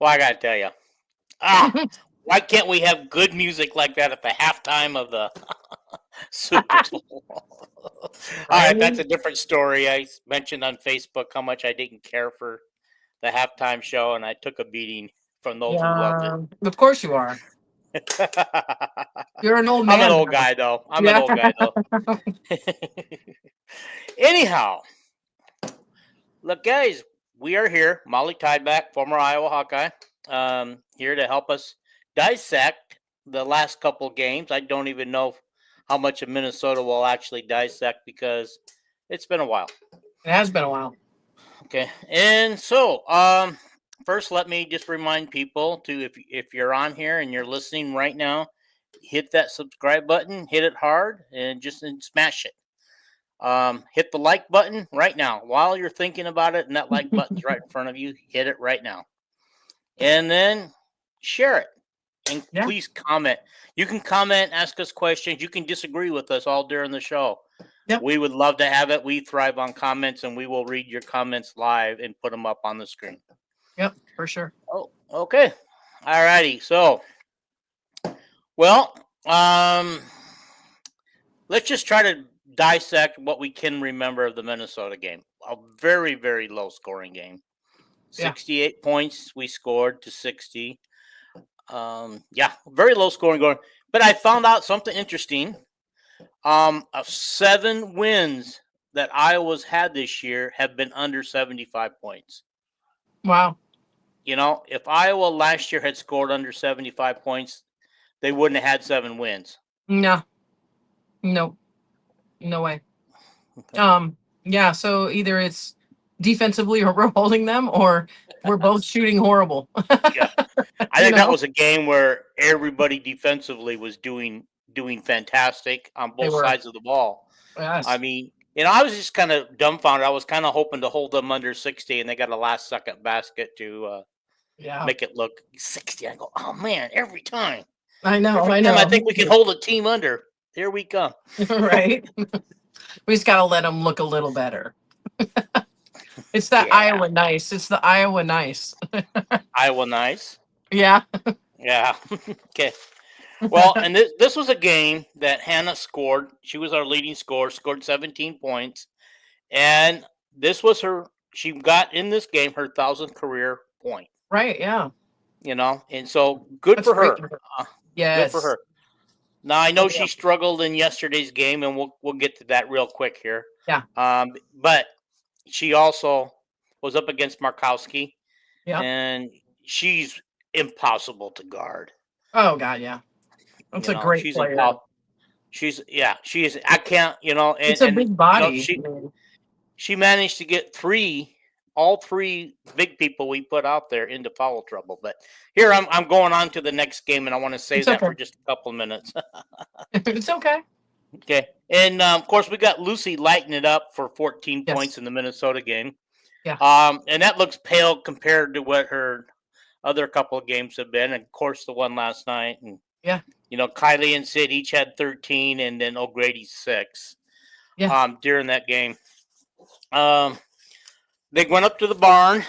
Well, I gotta tell you, ah, why can't we have good music like that at the halftime of the Super Bowl? All right, that's Right? a different story. I mentioned on Facebook how much I didn't care for the halftime show, and I took a beating from those who loved it. Yeah. Of course you are. You're an old I'm an man old now. guy, though. I'm an Yeah. old guy, though. Anyhow, look, guys, we are here. Molly Tideback, former Iowa Hawkeye, here to help us dissect the last couple games. I don't even know how much of Minnesota we'll actually dissect because it's been a while. It has been a while. Okay, and so first, let me just remind people to if you're on here and you're listening right now, hit that subscribe button, hit it hard, and just smash it. Hit the like button right now while you're thinking about it, and that like button's right in front of you. Hit it right now, and then share it. And Yeah. please comment. You can comment, ask us questions. You can disagree with us all during the show. Yep. We would love to have it. We thrive on comments, and we will read your comments live and put them up on the screen. Yep. For sure. Oh, okay. All righty. So, well, let's just try to dissect what we can remember of the Minnesota game. A very, very low scoring game. Yeah. 68 points we scored to 60. Yeah, very low scoring going. But I found out something interesting. Of 7 wins that Iowa's had this year have been under 75 points. Wow. You know, if Iowa last year had scored under 75 points, they wouldn't have had 7 wins. No. No. No way. Yeah, so either it's defensively or we're holding them or we're both shooting horrible. Yeah. I You think that know? was a game where everybody defensively was doing fantastic on They both were. sides of the ball. I Yes. mean, I was just kind of dumbfounded. I was kind of hoping to hold them under 60, and they got a last second basket to Yeah. make it look 60. I go, oh man, every time. I know. Every I time I know. think we can hold a team under, here we come. Right? We just got to let them look a little better. It's that Yeah. Iowa nice. It's the Iowa nice. Iowa nice. Yeah. Yeah. Okay. Well, and this was a game that Hannah scored. She was our leading scorer, scored 17 points. And this was she got in this game her 1,000th career point, Right. Yeah. and so good That's for great. her. Uh, good for Yes. her. Now, I know Oh, yeah. she struggled in yesterday's game, and we'll get to that real quick here. Yeah. But she also was up against Markowski, Yeah. and she's impossible to guard. Oh, God. Yeah. That's a great She's player. impossible. She is. I can't, It's a and big body. she managed to get all three big people we put out there into foul trouble. But here I'm going on to the next game, and I want to save It's that okay. for just a couple of minutes. It's okay. Okay, and of course we got Lucy lighting it up for 14 Yes. points in the Minnesota game. Yeah. And that looks pale compared to what her other couple of games have been, and of course the one last night. And Yeah. Kylie and Sid each had 13, and then O'Grady 6. Yeah. During that game. They went up to the barn,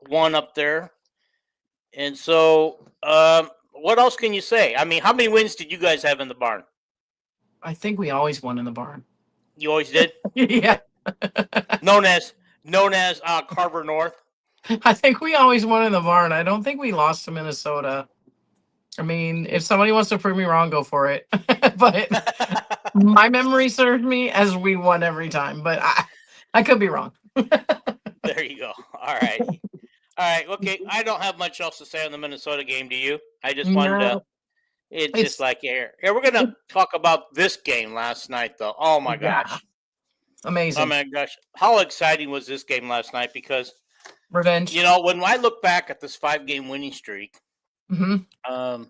one up there. And so, what else can you say? I mean, how many wins did you guys have in the barn? I think we always won in the barn. You always did? Yeah. known as Carver North. I think we always won in the barn. I don't think we lost to Minnesota. I mean, if somebody wants to prove me wrong, go for it. But my memory served me as we won every time. But I could be wrong. There you go. All right. Okay. I don't have much else to say on the Minnesota game. Do you? I just wanted to. No, It's just like here. We're gonna talk about this game last night, though. Oh my gosh. Amazing. Oh my gosh. How exciting was this game last night? Because Revenge. when I look back at this 5-game winning streak, Mm-hmm.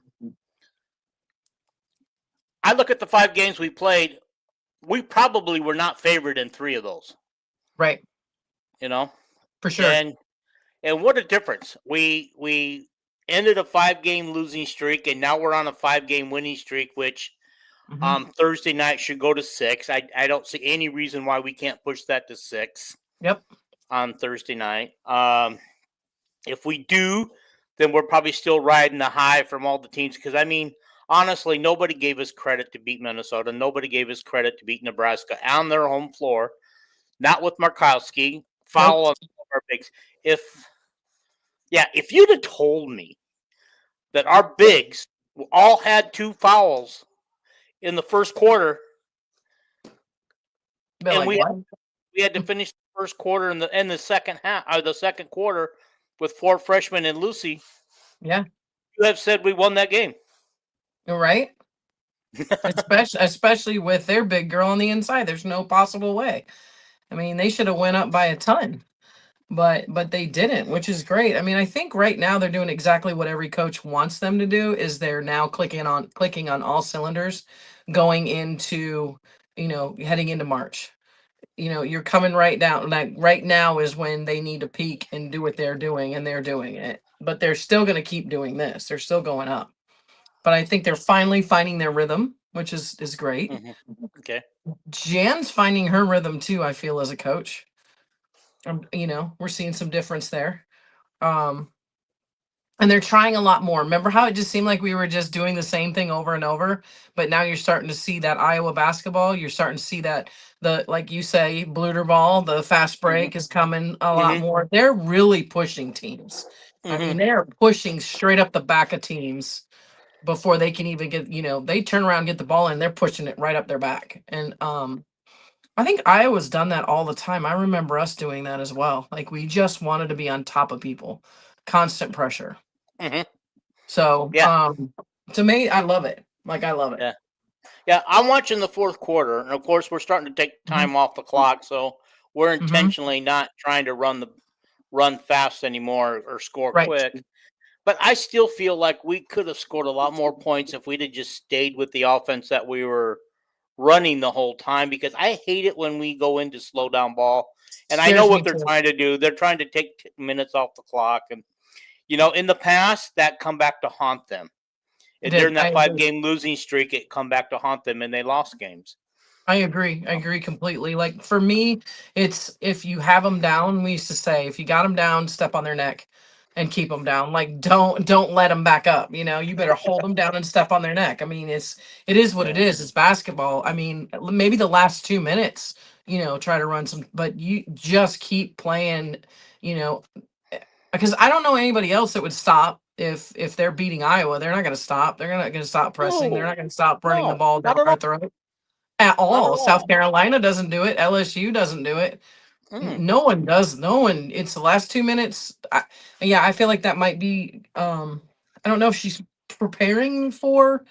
I look at the 5 games we played. We probably were not favored in 3 of those. Right. For sure. And what a difference. We ended a 5-game losing streak, and now we're on a 5-game winning streak, which Thursday night should go to 6. I don't see any reason why we can't push that to 6. Yep. On Thursday night. If we do, then we're probably still riding the high from all the teams. Because, I mean, honestly, nobody gave us credit to beat Minnesota. Nobody gave us credit to beat Nebraska on their home floor. Not with Markowski. Foul Nope. on our bigs. If you'd have told me that our bigs all had 2 fouls in the first quarter, But and like we what? had to finish the first quarter and the second half, or the second quarter, with 4 freshmen and Lucy, Yeah. you have said we won that game. You're right. Especially with their big girl on the inside. There's no possible way. I mean, they should have went up by a ton. But they didn't, which is great. I mean, I think right now they're doing exactly what every coach wants them to do. Is they're now clicking on all cylinders, going into heading into March. You're coming right down. Like right now is when they need to peak and do what they're doing, and they're doing it. But they're still going to keep doing this. They're still going up. But I think they're finally finding their rhythm, which is great. Okay. Jan's finding her rhythm too, I feel, as a coach. We're seeing some difference there. And they're trying a lot more. Remember how it just seemed like we were just doing the same thing over and over? But now you're starting to see that Iowa basketball. You're starting to see that like you say, Bluter ball, the fast break is coming a lot more. They're really pushing teams. I mean, they are pushing straight up the back of teams before they can even get, they turn around and get the ball and they're pushing it right up their back. And I think Iowa's done that all the time. I remember us doing that as well. Like we just wanted to be on top of people, constant pressure. So, Yeah. to me, I love it. Like I love it. Yeah, I'm watching the fourth quarter, and of course, we're starting to take time off the clock, so we're intentionally not trying to run fast anymore or score quick. But I still feel like we could have scored a lot more points if we'd have just stayed with the offense that we were running the whole time, because I hate it when we go into slow down ball. And I know what they're trying to do. They're trying to take minutes off the clock. And, in the past, that come back to haunt them. And during that 5-game losing streak, it come back to haunt them, and they lost games. I agree. I agree completely. Like for me, it's if you have them down, we used to say, if you got them down, step on their neck and keep them down. Like don't let them back up. You better hold them down and step on their neck. I mean, it is what it is. It's basketball. I mean, maybe the last 2 minutes, try to run some, but you just keep playing, because I don't know anybody else that would stop if they're beating Iowa. They're not going to stop. They're not going to stop pressing. They're not going to stop running the ball down our throat at all. South Carolina doesn't do it. LSU doesn't do it. No one does. No one. It's the last 2 minutes. I feel like that might be. I don't know if she's preparing for.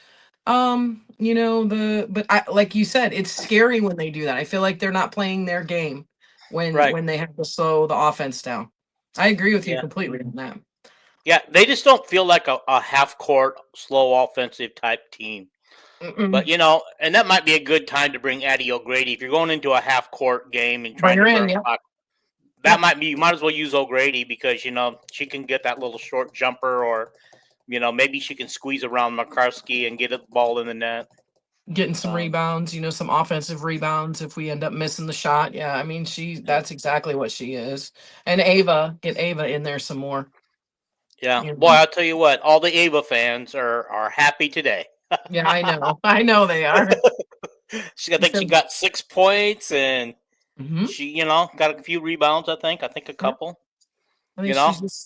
But like you said, it's scary when they do that. I feel like they're not playing their game when they have to slow the offense down. I agree with you completely on that. Yeah, they just don't feel like a half-court, slow offensive type team. But, and that might be a good time to bring Addie O'Grady. If you're going into a half-court game and trying to burn clock, that might be, you might as well use O'Grady because, she can get that little short jumper, or, maybe she can squeeze around McCarskey and get the ball in the net. Getting some rebounds, some offensive rebounds if we end up missing the shot. Yeah, I mean, that's exactly what she is. And get Ava in there some more. Yeah, boy, I'll tell you what, all the Ava fans are happy today. Yeah, I know. I know they are. I think she got 6 points, and she, got a few rebounds. I think a couple. I think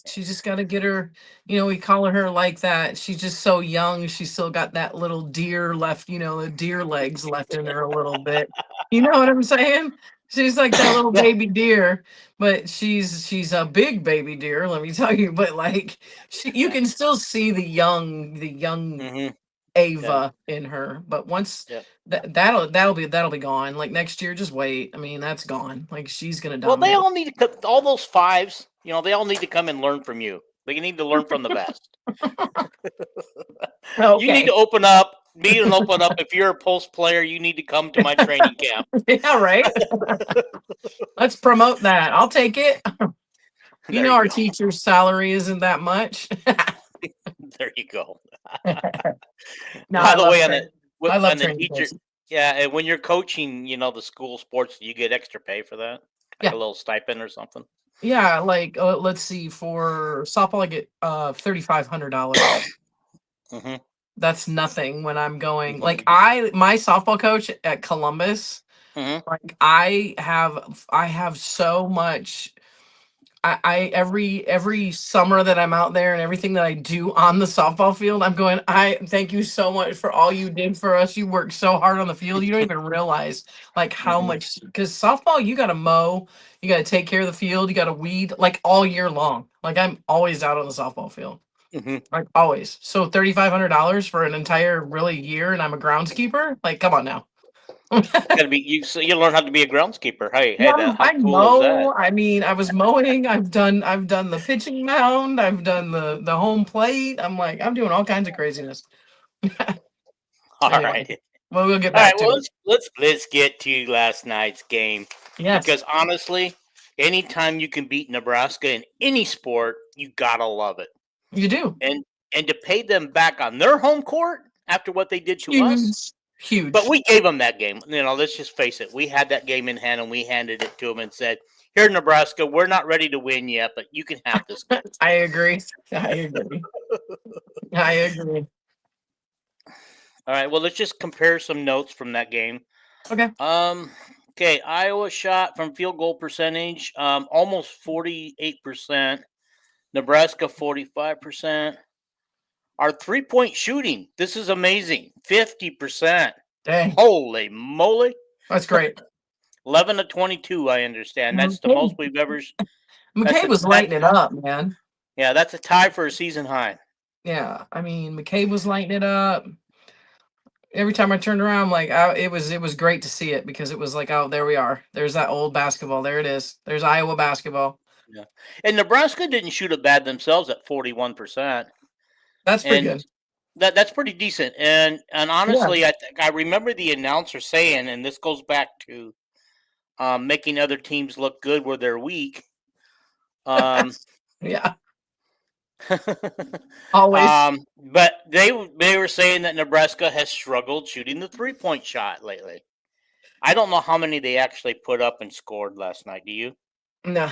she's just got to get her. We call her like that. She's just so young. She's still got that little deer left. The deer legs left in her a little bit. You know what I'm saying? She's like that little baby deer, but she's a big baby deer. Let me tell you. But like, you can still see the young Ava in her. But once that'll be gone. Like next year, just wait. I mean, that's gone. Like she's gonna dominate. Well, they all need to, all those fives. They all need to come and learn from you. They need to learn from the best. Okay. You need to open up. If you're a post player, you need to come to my training camp. Yeah, right. Let's promote that. I'll take it. Our teacher's salary isn't that much. There you go. No, by the way, I love the teacher. Yeah, and when you're coaching, the school sports, you get extra pay for that, like a little stipend or something. Yeah, like let's see, for softball I get $3,500. Mm-hmm. That's nothing when I'm going. Mm-hmm. Like my softball coach at Columbus, Mm-hmm. like I have so much. I every summer that I'm out there and everything that I do on the softball field, I'm going, I thank you so much for all you did for us. You worked so hard on the field. You don't even realize like how Mm-hmm. much, because softball, you gotta mow, you gotta take care of the field, you gotta weed like all year long. Like I'm always out on the softball field. Mm-hmm. Like always. So $3,500 for an entire really year and I'm a groundskeeper? Like, come on now. Gotta be you. So you learn how to be a groundskeeper. Hey, Yeah, that how I cool is that? mow. I mean, I was mowing. I've done the pitching mound. I've done the home plate. I'm like, I'm doing all kinds of craziness. All Anyway, right. well, we'll get All right. back to Well, it. let's get to last night's game Yes, because honestly, anytime you can beat Nebraska in any sport, you gotta love it. you do. And to pay them back on their home court after what they did to us. Huge, But huge. we gave them that game. Let's just face it. We had that game in hand, and we handed it to them and said, "Here, Nebraska, we're not ready to win yet, but you can have this game." I agree. I agree. I agree. All right. Well, let's just compare some notes from that game. Okay. Okay. Iowa shot from field goal percentage, almost 48%. Nebraska 45%. Our 3-point shooting. This is amazing. 50%. Dang, Holy moly! that's great. 11 to 22. I understand. That's the most McCabe, we've ever. That's McCabe a was lighting it up, man. yeah. That's a tie for a season high. Yeah, I mean, McCabe was lighting it up. Every time I turned around, I'm like, it was great to see it because it was like, oh, there we are. There's that old basketball. There it is. There's Iowa basketball. Yeah. And Nebraska didn't shoot it bad themselves at 41%. That's pretty And good. that's pretty decent. And Yeah. honestly, I remember the announcer saying, and this goes back to making other teams look good where they're weak. Yeah. Always. But they were saying that Nebraska has struggled shooting the 3-point shot lately. I don't know how many they actually put up and scored last night. Do you? No,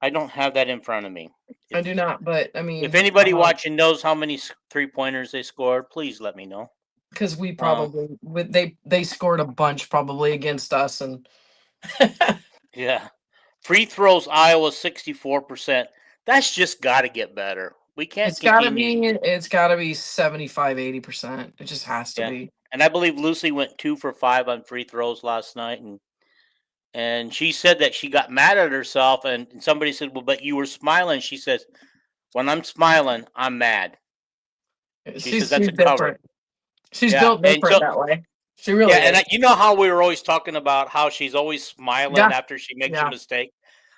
I don't have that in front of me. I do not. But I If mean, anybody watching knows how many 3-pointers they scored, please let me know. because we Uh, probably they scored a bunch probably against us, and yeah. Free throws, Iowa 64%. That's just got to get better. We can't continue. it's gotta be 75-80%. It just has to Yeah. be. And I believe Lucy went 2 for 5 on free throws last night. And she said that she got mad at herself. And somebody said, well, but you were smiling. She says, when I'm smiling, I'm mad. She says that's She's a cover. different. She's Yeah. built And different so, that way. She really yeah. is. And you know how we were always talking about how she's always smiling Yeah. after she makes a Yeah. mistake?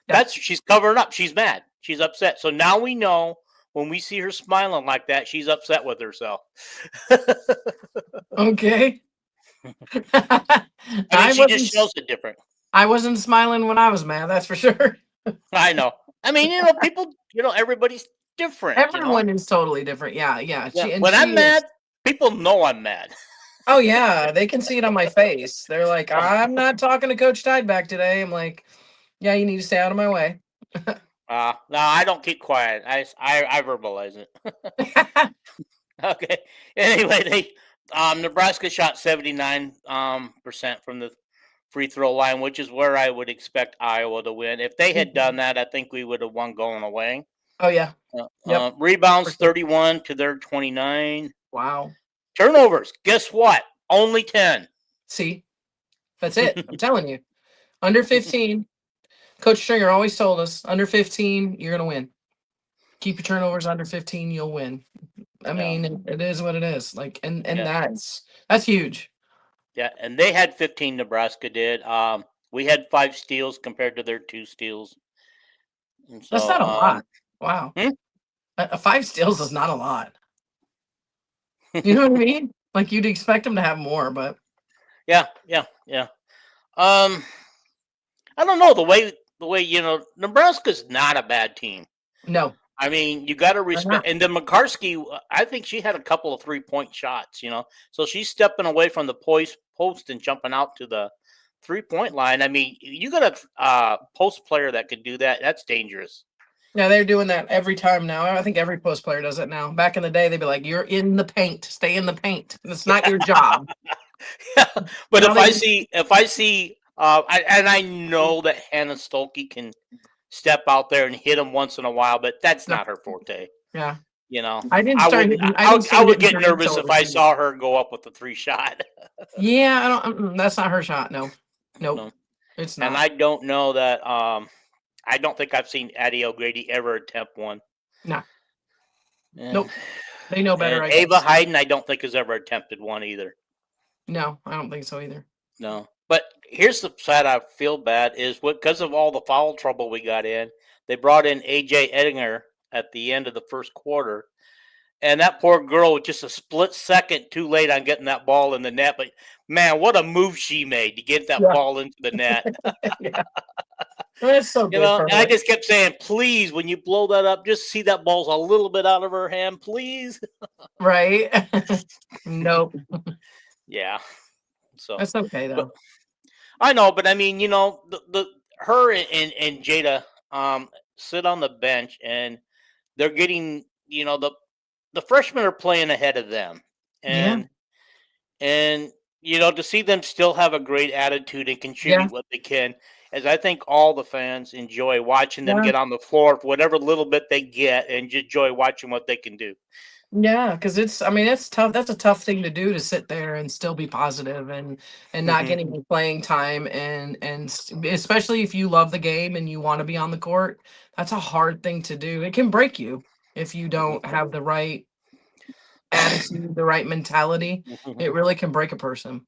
Yeah. She's covering up. She's mad. She's upset. So now we know when we see her smiling like that, she's upset with herself. Okay. I mean, I she wasn't. just shows it different. I wasn't smiling when I was mad. That's for sure. I know. I mean, people, everybody's different. Everyone is totally different. Yeah, yeah. Yeah. She and When I'm she is. mad, people know I'm mad. Oh yeah, they can see it on my face. They're like, I'm not talking to Coach Tideback today. I'm like, yeah, you need to stay out of my way. No, I don't keep quiet. I verbalize it. Okay. Anyway, Nebraska shot 79% from the free throw line, which is where I would expect Iowa to win. If they had done that, I think we would have won going away. Oh yeah. Yep. Rebounds 31 to their 29. Wow. Turnovers, guess what? Only 10. See, that's it. I'm telling you, under 15. Coach Stringer always told us, under 15, you're gonna win. Keep your turnovers under 15, you'll win. I mean, it is what it is. Like, and Yeah. that's huge. Yeah, and they had 15. Nebraska did. We had 5 steals compared to their 2 steals. And That's so, not a lot. Wow. hmm? A 5 steals is not a lot. You know what I mean? Like you'd expect them to have more, but Yeah. I don't know the way Nebraska's not a bad team. no, I mean, you got to they're respect. not. And then McCarskey, I think she had a couple of 3-point shots. So she's stepping away from the post and jumping out to the 3-point line. I mean, you got a post player that could do that. That's dangerous. Yeah, they're doing that every time now. I think every post player does it now. Back in the day, they'd be like, "You're in the paint. Stay in the paint. It's not your job." But Now if I see, and I know that Hannah Stolke can step out there and hit him once in a while, but that's not her forte. Yeah. You know, I didn't I start. I would get nervous if I saw her go up with a 3-shot. Yeah, I don't. That's not her shot. No, nope, No. it's not. And I don't know that. I don't think I've seen Addie O'Grady ever attempt one. No. Yeah. Nope. They know better. And I Ava guess. Hayden, I don't think has ever attempted one either. No, I don't think so either. No. But here's the side I feel bad is because of all the foul trouble we got in, they brought in AJ Edinger at the end of the first quarter. And that poor girl was just a split second too late on getting that ball in the net. But man, what a move she made to get that ball into the net. Yeah. That's so good. And I just kept saying, please, when you blow that up, just see that ball's a little bit out of her hand, please. Right. Nope. Yeah. So that's okay though. I know, but I mean, her and Jada sit on the bench and they're getting, the freshmen are playing ahead of them. And to see them still have a great attitude and contribute what they can, as I think all the fans enjoy watching them get on the floor for whatever little bit they get and just enjoy watching what they can do. Yeah, because it's tough. That's a tough thing to do, to sit there and still be positive and not getting any playing time, and especially if you love the game and you want to be on the court, that's a hard thing to do. It can break you if you don't have the right attitude, the right mentality. It really can break a person.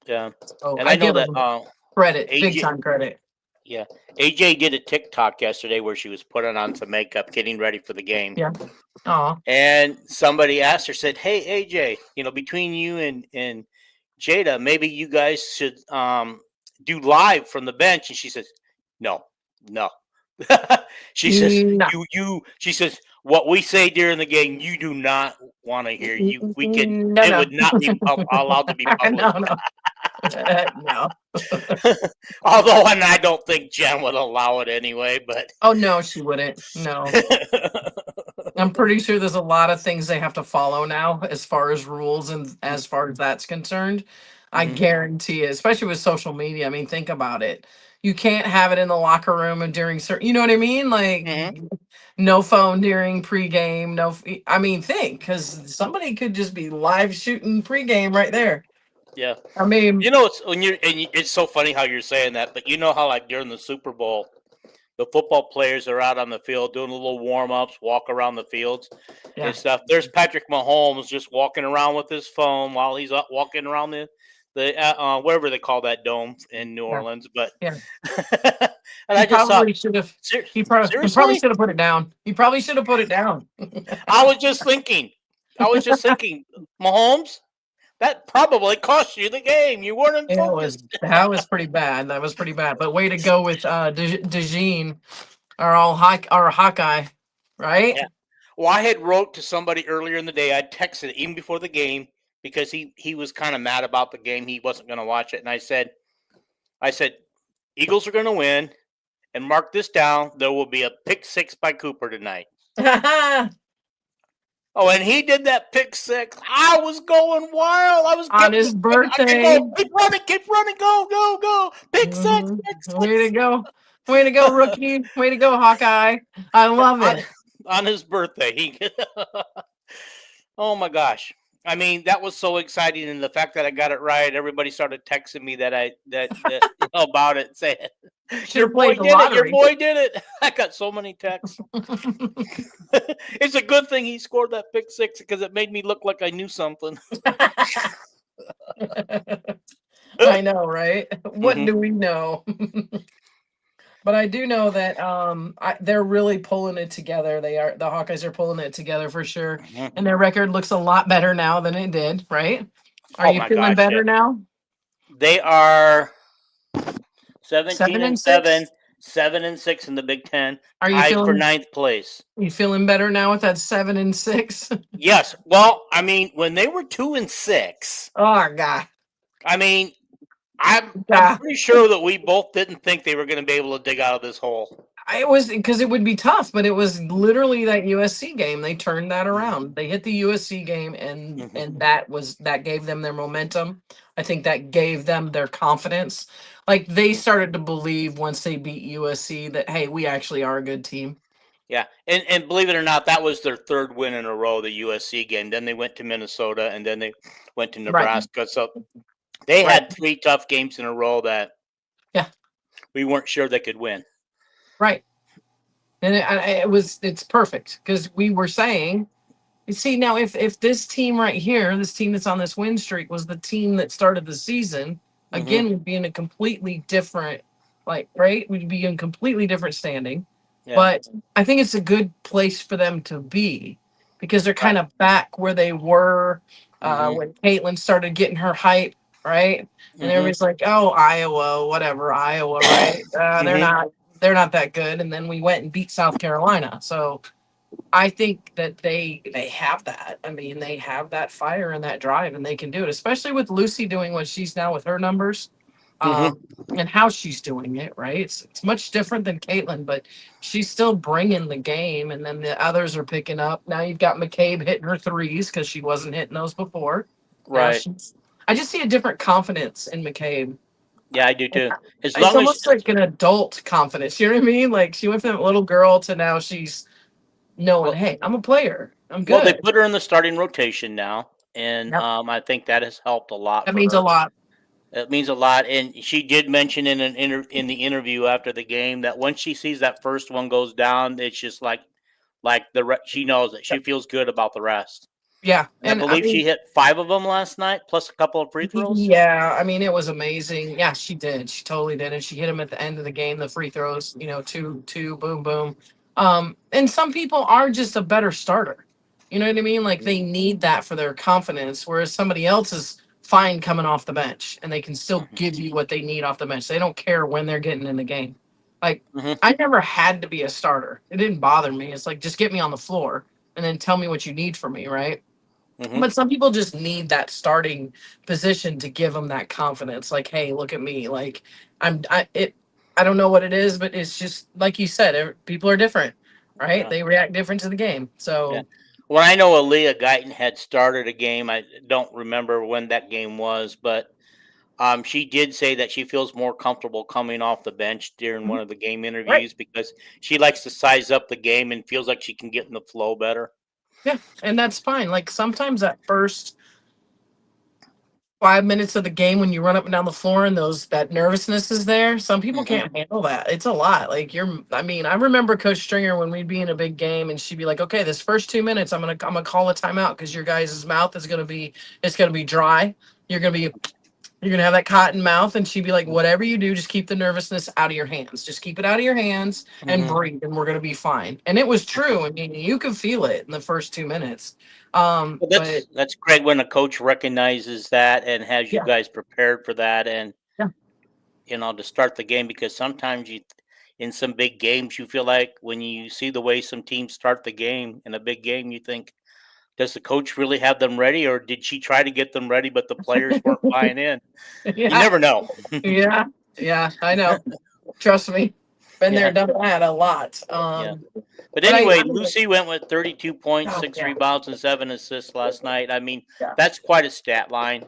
Yeah. So and I know that credit, big time credit. Yeah. AJ did a TikTok yesterday where she was putting on some makeup, getting ready for the game. Yeah. Oh. And somebody asked her, said, "Hey, AJ, between you and Jada, maybe you guys should do live from the bench." And she says, "No." She says, No. She says, "What we say during the game, you do not want to hear. It would not be allowed to be published." No. Although, and I don't think Jen would allow it anyway, but oh no, she wouldn't. No. I'm pretty sure there's a lot of things they have to follow now as far as rules and as far as that's concerned. I guarantee it, especially with social media. I mean, think about it. You can't have it in the locker room and during certain, you know what I mean? Like no phone during pregame. No, I mean, think, because somebody could just be live shooting pregame right there. Yeah. I mean, it's so funny how you're saying that, but how like during the Super Bowl, the football players are out on the field doing a little warm-ups, walk around the fields and stuff. There's Patrick Mahomes just walking around with his phone while he's walking around the wherever they call that dome in New Orleans. But and I just thought he probably should have put it down. He probably should have put it down. I was just thinking, Mahomes, that probably cost you the game. You weren't focused. That was pretty bad. That was pretty bad. But way to go with DeJean, our Hawkeye, right? Yeah. Well, I had wrote to somebody earlier in the day. I texted even before the game because he was kind of mad about the game. He wasn't going to watch it, and I said, Eagles are going to win, and mark this down. There will be a pick six by Cooper tonight. Oh, and he did that pick six. I was going wild. I was on his birthday. Keep running, go. Pick six. Way to go, rookie. Way to go, Hawkeye. I love it. On his birthday, oh my gosh. I mean, that was so exciting, and the fact that I got it right, everybody started texting me that about it, saying, "Your boy did it! Your boy did it!" I got so many texts. It's a good thing he scored that pick six because it made me look like I knew something. I know, right? What do we know? But I do know that they're really pulling it together. The Hawkeyes are pulling it together for sure, and their record looks a lot better now than it did. Right? Are you feeling better now? They are 17-7, 7-6 in the Big Ten. Are you tied for 9th place? Are you feeling better now with that 7-6? Yes. Well, I mean, when they were 2-6. Oh God. I mean, I'm pretty sure that we both didn't think they were going to be able to dig out of this hole. It was because it would be tough, but it was literally that USC game. They turned that around. They hit the USC game, and that gave them their momentum. I think that gave them their confidence. Like they started to believe once they beat USC that hey, we actually are a good team. Yeah, and believe it or not, that was their third win in a row, the USC game. Then they went to Minnesota, and then they went to Nebraska. Right. So they had 3 tough games in a row that we weren't sure they could win. Right. And it's perfect because we were saying, you see, now if this team right here, this team that's on this win streak was the team that started the season, again, we'd be in a completely different, we'd be in completely different standing. Yeah. But I think it's a good place for them to be because they're kind of back where they were when Caitlin started getting her hype, right? And everybody's like, oh, Iowa, whatever, Iowa, right? They're not that good. And then we went and beat South Carolina. So I think that they have that. I mean, they have that fire and that drive, and they can do it, especially with Lucy doing what she's now with her numbers and how she's doing it, right? It's much different than Caitlin, but she's still bringing the game, and then the others are picking up. Now you've got McCabe hitting her threes because she wasn't hitting those before. Right. I just see a different confidence in McCabe. Yeah, I do too. It's almost like an adult confidence. You know what I mean? Like she went from that little girl to now she's knowing, hey, I'm a player. I'm good. Well, they put her in the starting rotation now, and I think that has helped a lot. That means a lot. It means a lot, and she did mention in the interview after the game that once she sees that first one goes down, it's just like she knows that she feels good about the rest. Yeah, and I believe she hit 5 of them last night, plus a couple of free throws. Yeah, I mean it was amazing. Yeah, she did. She totally did, and she hit them at the end of the game. The free throws, two, boom, boom. And some people are just a better starter. You know what I mean? Like they need that for their confidence, whereas somebody else is fine coming off the bench, and they can still give you what they need off the bench. They don't care when they're getting in the game. Like I never had to be a starter. It didn't bother me. It's like just get me on the floor and then tell me what you need from me, right? But some people just need that starting position to give them that confidence. Like, hey, look at me. Like, I don't know what it is, but it's just like you said. People are different, right? They react different to the game. So, well, I know Aaliyah Guyton had started a game. I don't remember when that game was, but she did say that she feels more comfortable coming off the bench during one of the game interviews because she likes to size up the game and feels like she can get in the flow better. Yeah, and that's fine. Like sometimes that first 5 minutes of the game when you run up and down the floor and that nervousness is there, some people can't handle that. It's a lot. Like I remember Coach Stringer when we'd be in a big game and she'd be like, okay, this first 2 minutes, I'm gonna call a timeout because your guys' mouth is gonna be dry. You're gonna have that cotton mouth, and she'd be like, whatever you do, just keep the nervousness out of your hands. Just keep it out of your hands and breathe, and we're gonna be fine. And it was true. I mean, you could feel it in the first 2 minutes. That's great when a coach recognizes that and has you guys prepared for that, and to start the game, because sometimes in some big games, you feel like when you see the way some teams start the game in a big game, you think, does the coach really have them ready, or did she try to get them ready, but the players weren't buying in? You never know. Yeah, I know. Trust me. Been there, done that a lot. But anyway, Lucy went with 32 points, 6 rebounds, and 7 assists last night. I mean, that's quite a stat line.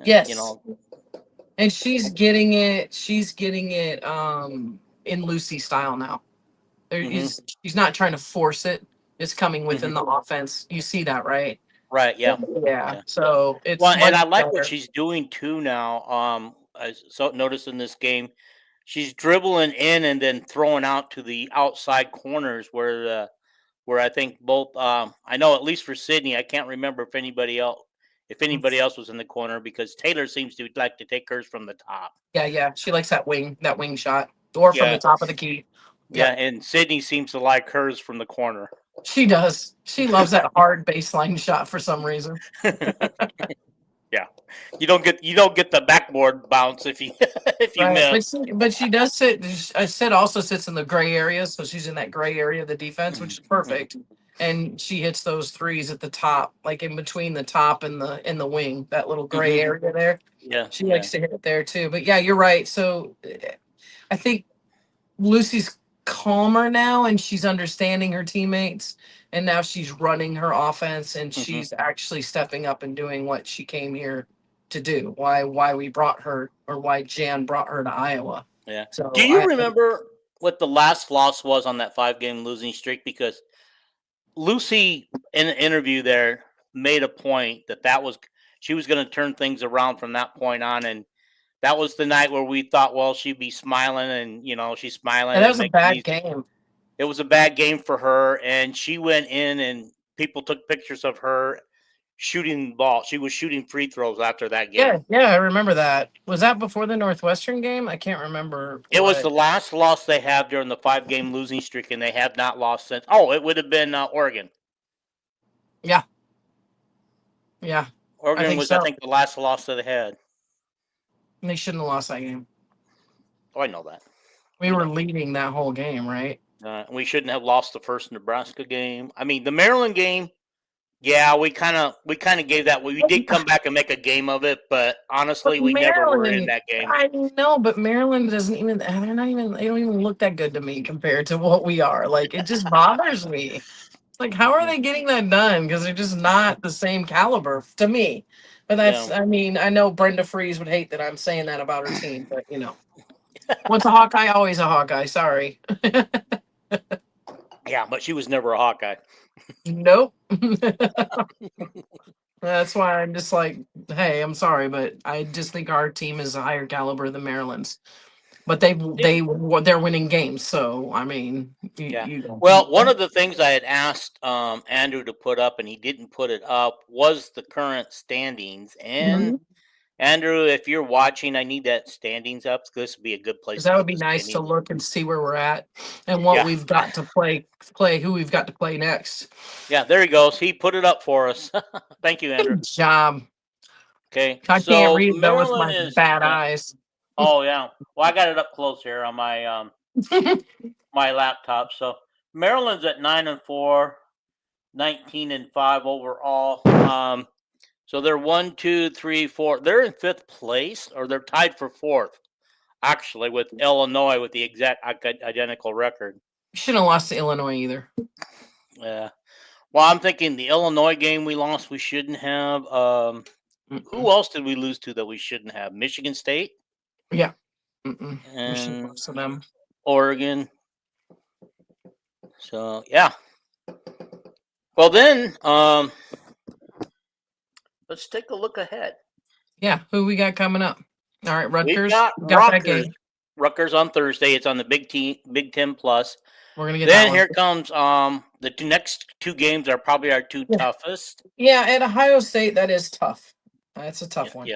Yes. And she's getting it. She's getting it in Lucy style now. She's not trying to force it. It's coming within the offense. You see that, right? Right. Yeah. So it's and I like what she's doing too now. I noticed in this game, she's dribbling in and then throwing out to the outside corners where I think both. I know at least for Sydney, I can't remember if anybody else was in the corner, because Taylor seems to like to take hers from the top. Yeah. She likes that wing shot, or from the top of the key. Yeah, and Sydney seems to like hers from the corner. She does. She loves that hard baseline shot for some reason. Yeah, you don't get the backboard bounce if you miss. But she does sit. Sid also sits in the gray area, so she's in that gray area of the defense, which is perfect. and she hits those threes at the top, like in between the top and the wing, that little gray Hmm. area there. Yeah, She yeah. likes to hit it there too. But yeah, you're right. So I think Lucy's calmer now, and she's understanding her teammates, and now she's running her offense, and Hmm. she's actually stepping up and doing what she came here to do. Why we brought her, or why Jan brought her to Iowa. Yeah. Do So you remember what the last loss was on that 5-game losing streak? Because Lucy, in an interview there, made a point that was she was going to turn things around from that point on, and that was the night where we thought, well, she'd be smiling, and she's smiling and that and was a making bad these. game. It was a bad game for her, and she went in, and people took pictures of her shooting the ball. She was shooting free throws after that Yeah, game. yeah, I remember that. Was that before the Northwestern game? I can't remember It was what. the last loss they have during the 5-game losing streak, and they have not lost since. Oh, it would have been Oregon. Yeah, yeah, I Oregon think was, I so. think, the last loss that they had. They shouldn't have lost that game. Oh, I know that. We were leading that whole game, right? We shouldn't have lost the first Nebraska game. I mean, the Maryland game. Yeah, we kind of gave that. We did come back and make a game of it, but honestly, But we never were in Maryland, that game. I know, but Maryland doesn't even, they're not even, they don't even look that good to me compared to what we are. Like, it just bothers me. It's like, how are Mhm. they getting that done? Because they're just not the same caliber to me. But Yeah. that's, I mean, I know Brenda Freeze would hate that I'm saying that about her team, but once a Hawkeye, always a Hawkeye. Sorry. Yeah, but she was never a Hawkeye. Nope. That's why I'm just like, hey, I'm sorry, but I just think our team is a higher caliber than Maryland's. But Yeah. they're winning games, so I mean, Yeah. you Well, one of the things I had asked Andrew to put up, and he didn't put it up, was the current standings. And Mhm. Andrew, if you're watching, I need that standings up. This would be a good place 'Cause to that would put be the nice to standings. look and see where we're at and what Yeah. we've got to who we've got to play next. Yeah, there he goes. He put it up for us. Thank you, Andrew. Good job. Okay, I can't so read though with Maryland my is. bad eyes. Oh yeah. Well, I got it up close here on my my laptop. So Maryland's at 9-4, 19-5 overall. So they're 1, 2, 3, 4. They're in 5th place, or they're tied for 4th, actually, with Illinois with the exact identical record. Shouldn't have lost to Illinois either. Yeah. Well, I'm thinking the Illinois game we lost, we shouldn't have. Who else did we lose to that we shouldn't have? Michigan State Yeah. We should have and lost to them. Oregon. So yeah. Well then, let's take a look ahead. Yeah, who we got coming up? All right, We've Rutgers. got Got that Rutgers. game. Rutgers on Thursday. It's on the Big 10 Plus. We're gonna get Then that one. here comes the next 2 games are probably our 2 toughest. Yeah, at Ohio State, that is tough. That's a tough one.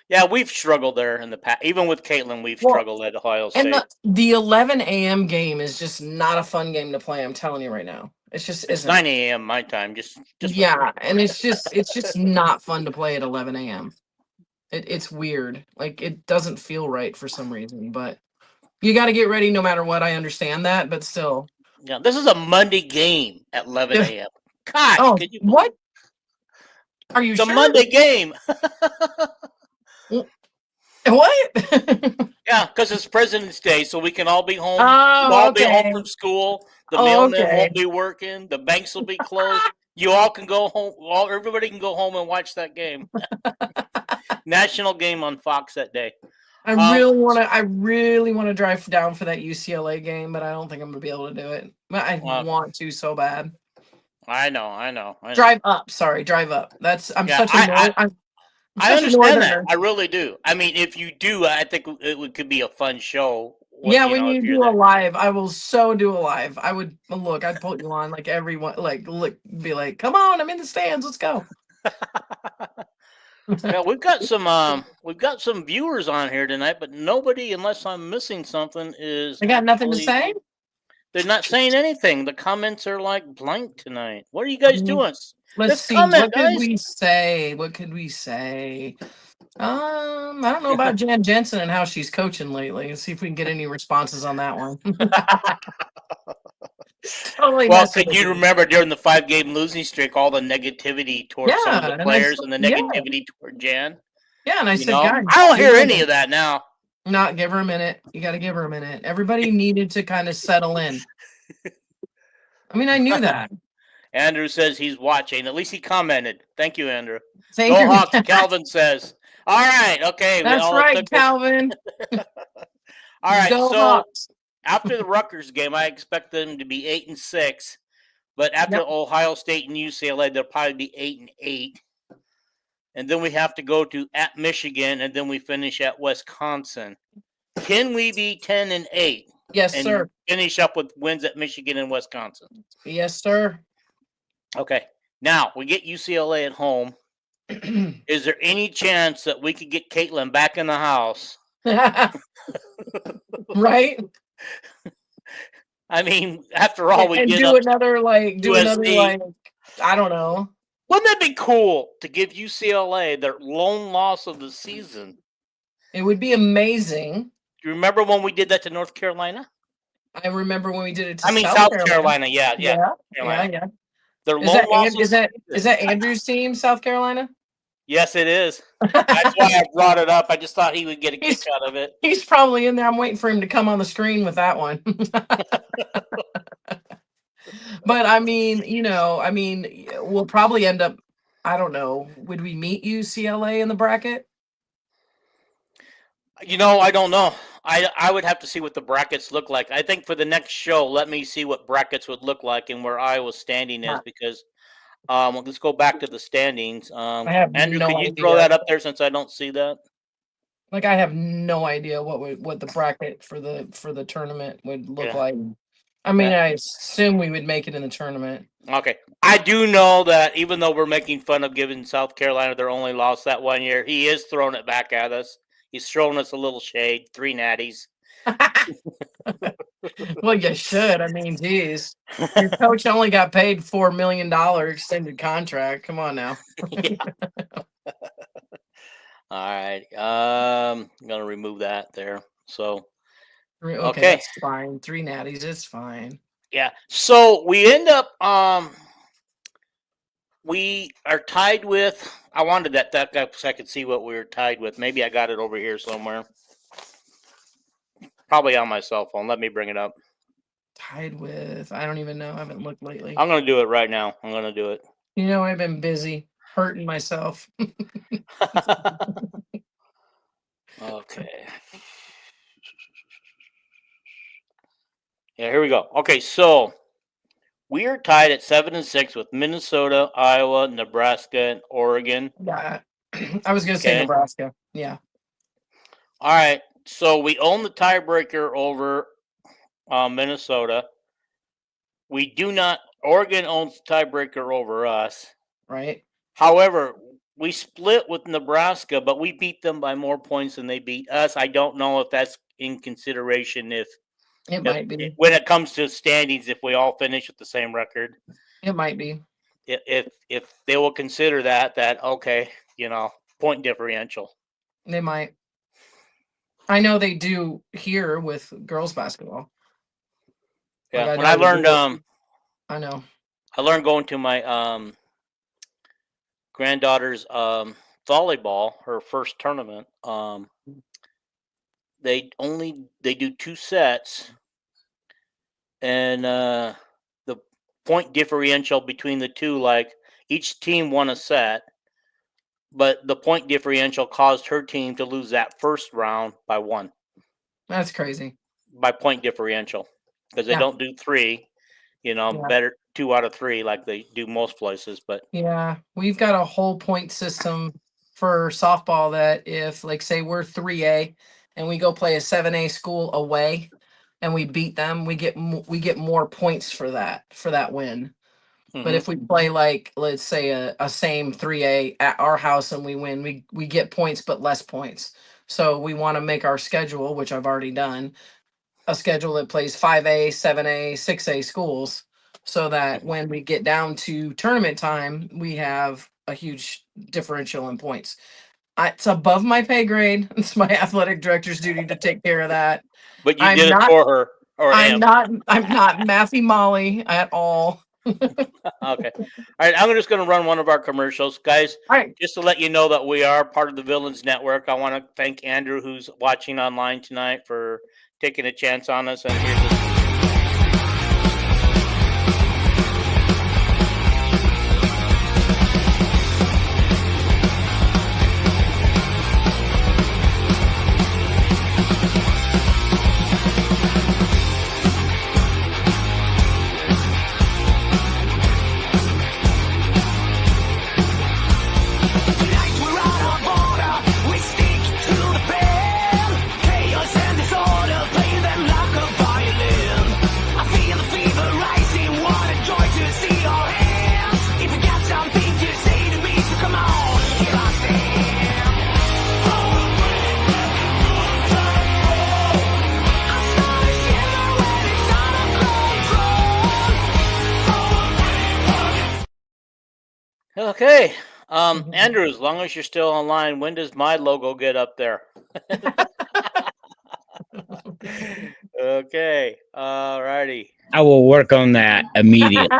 Yeah, we've struggled there in the past. Even with Caitlin, we've struggled at Ohio State. And the 11 a.m. game is just not a fun game to play. I'm telling you right now. It's It's 9 a.m. my time. Just yeah, and it's just not fun to play at 11 a.m. It's weird. Like it doesn't feel right for some reason, but you got to get ready no matter what. I understand that, but still. Yeah, this is a Monday game at 11 a.m. Gosh, Oh, can you what? Are you it's sure? a Monday game. What? Yeah, because it's President's Day, so we can all be home. Oh, We'll all okay. be home from school. The mailman won't be working. The banks will be closed. You all can go home. Everybody can go home and watch that game. National game on Fox that day. I really want to drive down for that UCLA game, but I don't think I'm gonna be able to do it. But I want to so bad. I know. Drive up. Sorry, drive up. I'm such a I understand that. I really do. I mean, if you do, I think could be a fun show. When you do a live, I will so do a live. I would look. I'd put you on like everyone, be like, come on, I'm in the stands. Let's go. Yeah, we've got some viewers on here tonight, but nobody, unless I'm missing something, is. They got nothing to say. They're not saying anything. The comments are like blank tonight. What are you guys doing? Let's see. What could we say? What could we say? I don't know about Jan Jensen and how she's coaching lately. Let's see if we can get any responses on that one. Totally Well, messing could with you you. remember during the 5-game losing streak, all the negativity towards some of the Yeah, and players and the negativity toward Jan? and I You said, know, guys, I don't give hear her a any minute. of that now. Not give her a minute. You got to give her a minute. Everybody needed to kind of settle in. I mean, I knew that. Andrew says he's watching. At least he commented. Thank you, Andrew. Thank Go you. Hawks, Calvin says. All right, okay. That's All it right, took was. Calvin. All right, Go so Hawks. after the Rutgers game, I expect them to be 8-6. But after Yep. Ohio State and UCLA, they'll probably be 8-8. And then we have to go to at Michigan, and then we finish at Wisconsin. Can we be 10-8? Yes, and sir. finish up with wins at Michigan and Wisconsin? Yes, sir. Okay. Now we get UCLA at home. Is there any chance that we could get Caitlin back in the house? Right? I mean, after all, we and get do up another like USC. I don't know. Wouldn't that be cool to give UCLA their lone loss of the season? It would be amazing. Do you remember when we did that to North Carolina? I remember when we did it to South Carolina. Yeah. Yeah. Their Is lone loss is that Andrew's team, South Carolina? Yes, it is. That's why I brought it up. I just thought he would get a kick out of it. He's probably in there. I'm waiting for him to come on the screen with that one. But I mean, we'll probably end up, I don't know, would we meet UCLA in the bracket? I don't know. I would have to see what the brackets look like. I think for the next show, let me see what brackets would look like and where Iowa's standing is, because let's go back to the standings. I have Andrew, no can you idea. throw that up there since I don't see that? Like, I have no idea what the bracket for the tournament would look like. I mean, I assume we would make it in the tournament. Okay. I do know that even though we're making fun of giving South Carolina their only loss that one year, he is throwing it back at us. He's throwing us a little shade. 3 natties. Well, you should. I mean, geez. Your coach only got paid $4 million extended contract. Come on now. All right. I'm going to remove that there. So, okay, that's fine. 3 natties, it's fine. Yeah. So we end up we are tied with, I wanted that guy so I could see what we were tied with. Maybe I got it over here somewhere. Probably on my cell phone. Let me bring it up. Tied with, I don't even know. I haven't looked lately. I'm going to do it right now. I'm going to do it. I've been busy hurting myself. Okay. Yeah, here we go. Okay, so we are tied at 7-6 with Minnesota, Iowa, Nebraska, and Oregon. Yeah, I was going to say Nebraska. Yeah. All right, so we own the tiebreaker over Minnesota. We do not. Oregon owns the tiebreaker over us. Right. However, we split with Nebraska, but we beat them by more points than they beat us. I don't know if that's in consideration it might be when it comes to standings, if we all finish with the same record. It might be. If they will consider that okay, point differential. They might. I know they do here with girls basketball. Yeah, when I learned I know. I learned going to my granddaughter's volleyball, her first tournament. They do 2 sets, and the point differential between the two, like each team won a set, but the point differential caused her team to lose that first round by 1. That's crazy. By point differential, because they don't do 3, better 2 out of 3 like they do most places. But yeah, we've got a whole point system for softball that if, like, say we're 3A and we go play a 7A school away and we beat them, we get more points for that win. Mm-hmm. But if we play, like, let's say a same 3A at our house and we win, we get points but less points. So we want to make our schedule, which I've already done, a schedule that plays 5A, 7A, 6A schools, so that when we get down to tournament time, we have a huge differential in points. It's above my pay grade. It's my athletic director's duty to take care of that. But you did it for her. or I'm M. not. I'm not Matthew Molly at all. Okay. All right. I'm just going to run one of our commercials, guys. All right. Just to let you know that we are part of the Villains Network. I want to thank Andrew, who's watching online tonight, for taking a chance on us. And here's the Okay. Andrew, as long as you're still online, when does my logo get up there? Okay. All righty. I will work on that immediately.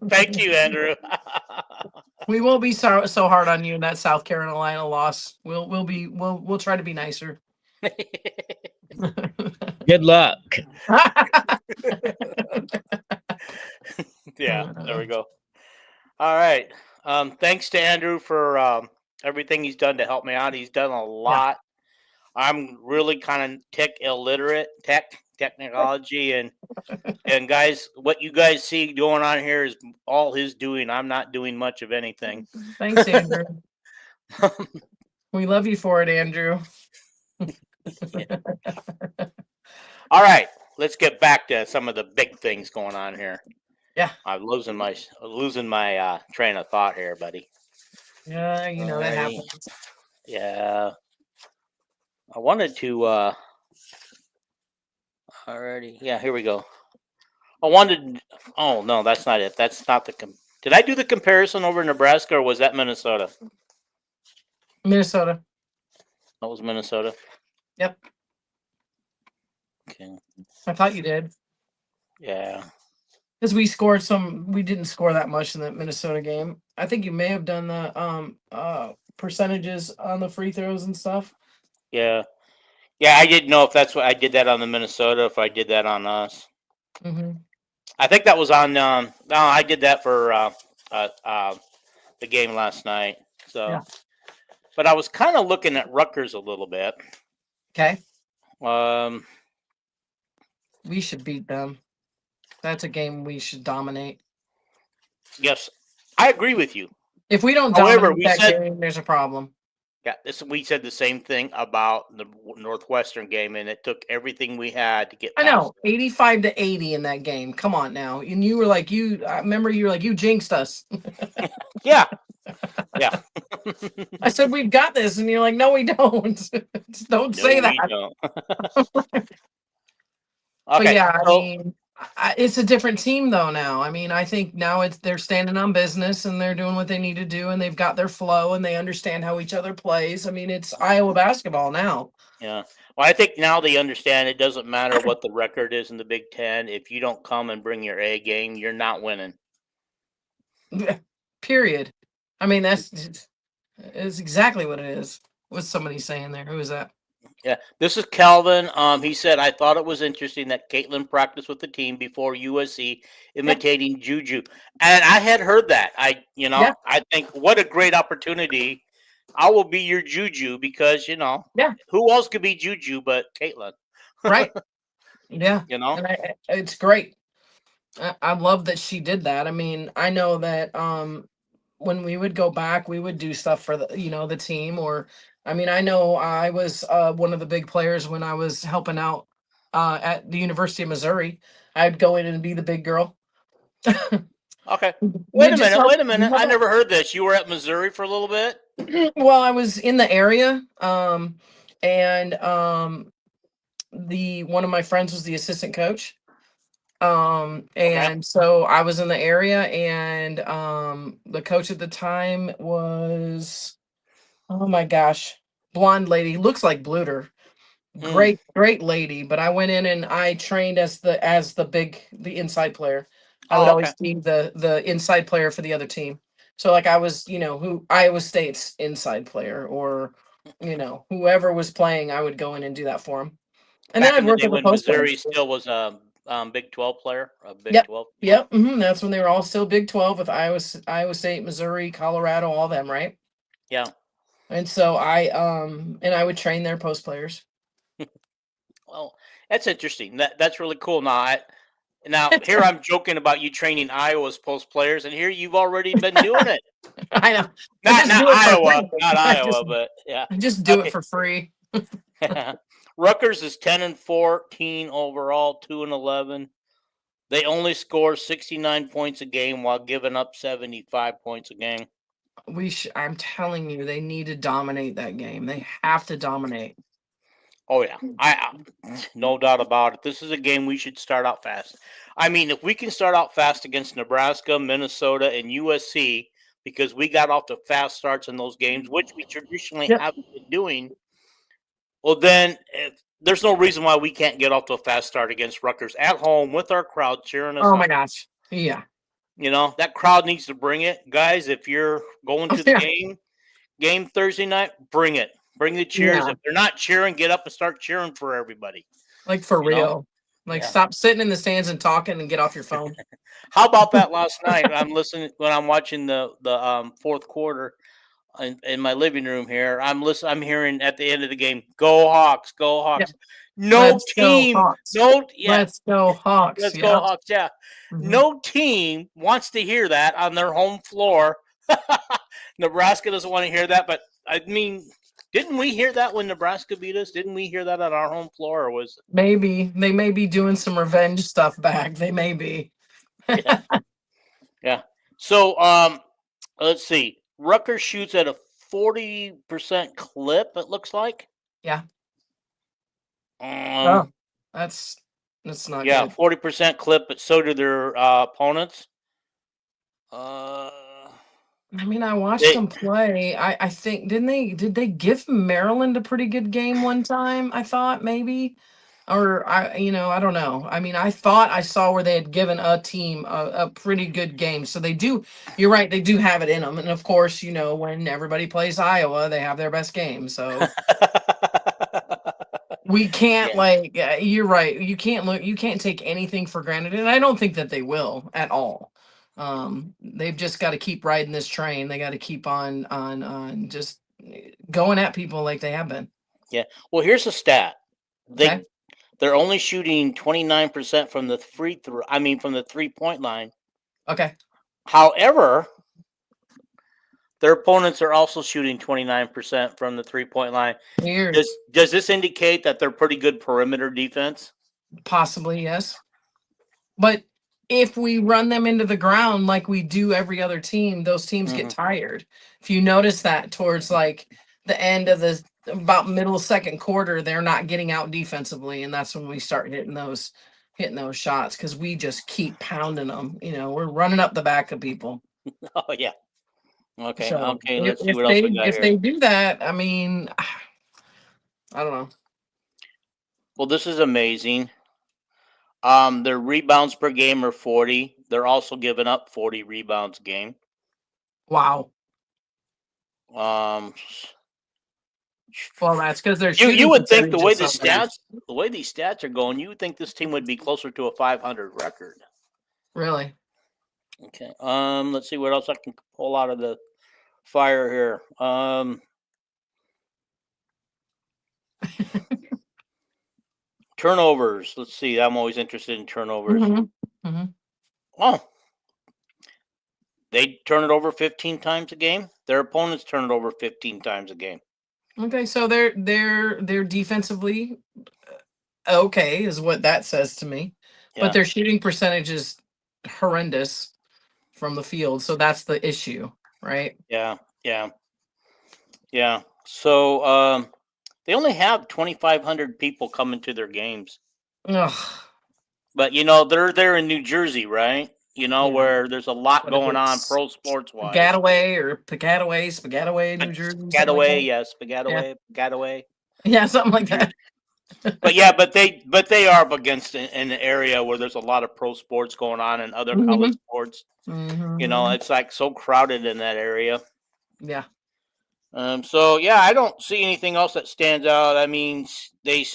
Thank you, Andrew. We won't be so hard on you in that South Carolina loss. We'll try to be nicer. Good luck. Yeah, there we go. All right. Thanks to Andrew for everything he's done to help me out. He's done a lot. I'm really kind of tech illiterate, technology, and guys, what you guys see going on here is all his doing. I'm not doing much of anything. Thanks, Andrew. We love you for it, Andrew. All right, let's get back to some of the big things going on here. Yeah, I'm losing my train of thought here, buddy. Yeah, you know that happens. Yeah, I wanted to. Alrighty, yeah, here we go. I wanted. Oh no, that's not it. That's not the. Did I do the comparison over Nebraska, or was that Minnesota? Minnesota. That was Minnesota. Yep. Okay. I thought you did. Yeah. Because we didn't score that much in the Minnesota game. I think you may have done the percentages on the free throws and stuff. Yeah. Yeah, I didn't know if that's what I did that on the Minnesota, if I did that on us. Mm-hmm. I think that was on. No, I did that for the game last night. So, Yeah. But I was kind of looking at Rutgers a little bit. Okay. We should beat them. That's a game we should dominate. Yes, I agree with you. If we don't dominate that game, there's a problem. Yeah, we said the same thing about the Northwestern game, and it took everything we had to get. I know, 85-80 in that game. Come on now, and you were like, I remember you were like, you jinxed us. Yeah, yeah. I said we've got this, and you're like, no, we don't. Don't say that. Okay. But yeah, I mean, it's a different team though now. I mean, I think now they're standing on business and they're doing what they need to do, and they've got their flow and they understand how each other plays. I mean, it's Iowa basketball now. Yeah. Well, I think now they understand it doesn't matter what the record is in the Big Ten. If you don't come and bring your A game, you're not winning. Period. I mean, that's exactly what it is. What's somebody saying there? Who is that? Yeah, this is Calvin. He said, I thought it was interesting that Caitlin practiced with the team before USC, imitating Juju. And I had heard that. I think what a great opportunity. I will be your Juju because, who else could be Juju but Caitlin? Right. Yeah. And it's great. I love that she did that. I mean, I know that when we would go back, we would do stuff for the team, or I mean, I know I was one of the big players when I was helping out at the University of Missouri. I'd go in and be the big girl. Okay. Wait a minute. I never heard this. You were at Missouri for a little bit? Well, I was in the area, and one of my friends was the assistant coach. So I was in the area, and the coach at the time was, oh my gosh, blonde lady, looks like Bluter, Great, great lady. But I went in and I trained as the the inside player. I would Oh, okay. always be the inside player for the other team. So like I was, who Iowa State's inside player, or whoever was playing, I would go in and do that for them. And then Back I'd in the work day with the when post Missouri players. still was a Big 12 player, a Big Yep. 12. Yep. That's when they were all still Big 12 with Iowa State, Missouri, Colorado, all them, right? Yeah. And so I would train their post players. Well, that's interesting. That's really cool. Now here I'm joking about you training Iowa's post players, and here you've already been doing it. I know. I Not just do it for Iowa, free. not Iowa, but yeah. I just do it Okay. for free. Rutgers is 10-14 overall, 2-11. They only score 69 points a game while giving up 75 points a game. I'm telling you, they need to dominate that game. They have to dominate. Oh yeah, I no doubt about it. This is a game we should start out fast. I mean, if we can start out fast against Nebraska, Minnesota, and USC, because we got off to fast starts in those games, which we traditionally Yep. haven't been doing, well, then there's no reason why we can't get off to a fast start against Rutgers at home with our crowd cheering us Oh on. my gosh. Yeah. That crowd needs to bring it, guys. If you're going to the game Thursday night, bring it. Bring the cheers. Yeah. If they're not cheering, get up and start cheering for everybody. Like for You know? real. Like Yeah. stop sitting in the stands and talking and get off your phone. How about that last night? I'm listening when I'm watching the fourth quarter in my living room here. I'm hearing at the end of the game, "Go Hawks, go Hawks." Yep. No Let's team, go Hawks. Let's go Hawks. Let's go Hawks. Yeah. No team wants to hear that on their home floor. Nebraska doesn't want to hear that, but I mean, didn't we hear that when Nebraska beat us? Didn't we hear that on our home floor, or was Maybe they may be doing some revenge stuff back. They may be. Yeah. So let's see. Rutgers shoots at a 40% clip, it looks like. Yeah. Oh, that's not good. 40% clip, but so do their opponents. I mean, I watched them play. I think did they give Maryland a pretty good game one time? I thought maybe, or I don't know. I mean, I thought I saw where they had given a team a pretty good game. So they do. You're right. They do have it in them. And of course, when everybody plays Iowa, they have their best game. So we can't you're right. You can't take anything for granted, and I don't think that they will at all. They've just got to keep riding this train. They got to keep on just going at people like they have been. Yeah. Well, here's a stat. They're only shooting 29% from the from the 3-point line. Okay. However, their opponents are also shooting 29% from the 3-point line. Weird. Does this indicate that they're pretty good perimeter defense? Possibly, yes. But if we run them into the ground like we do every other team, those teams get tired. If you notice that towards like the end of about middle second quarter, they're not getting out defensively, and that's when we start hitting those shots because we just keep pounding them. We're running up the back of people. Oh yeah. Okay. So Okay. Let's see what else we got if they do that, I mean, I don't know. Well, this is amazing. Their rebounds per game are 40. They're also giving up 40 rebounds a game. Wow. Well, that's because they're shooting. You would think the way these stats are going, you would think this team would be closer to a 500 record. Really? Okay. Let's see what else I can pull out of the fire here. Turnovers. Let's see. I'm always interested in turnovers. Oh, they turn it over 15 times a game. Their opponents turn it over 15 times a game. Okay, so they're defensively okay, is what that says to me. Yeah. But their shooting percentage is horrendous from the field, so that's the issue, right? Yeah. So they only have 2,500 people coming to their games. Ugh. But they're there in New Jersey, right? Where there's a lot going on pro sports wise. Piscataway, New Jersey. Piscataway, yes, Piscataway. Yeah, something like that. But yeah, but they are up against an area where there's a lot of pro sports going on and other college sports. It's like so crowded in that area. Yeah. So yeah, I don't see anything else that stands out. I mean, they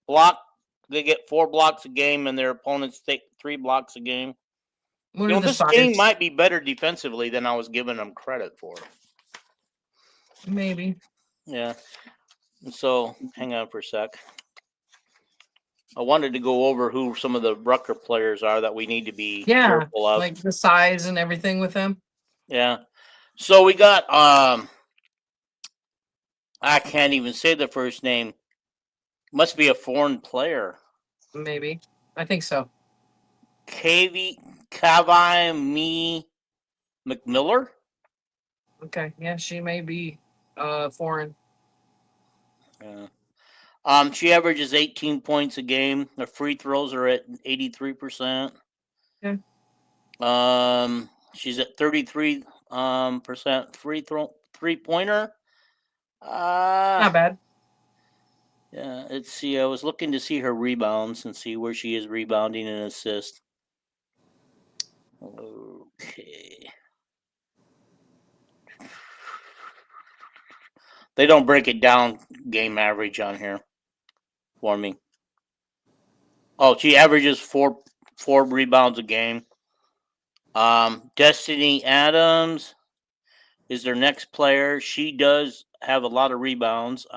block. They get 4 blocks a game, and their opponents take 3 blocks a game. What are the This sides? game might be better defensively than I was giving them credit for. Maybe. Yeah. So hang on for a sec. I wanted to go over who some of the Rucker players are that we need to be careful of. Like the size and everything with them. Yeah. So we got I can't even say the first name. Must be a foreign player. Maybe. I think so. Kavai McMiller. Okay. Yeah, she may be foreign. Yeah. She averages 18 points a game. Her free throws are at 83%. Okay. She's at 33 percent free three-pointer. Not bad. Yeah, let's see. I was looking to see her rebounds and see where she is rebounding and assist. Okay. They don't break it down game average on here for me. Oh, she averages four rebounds a game. Destiny Adams is their next player. She does have a lot of rebounds.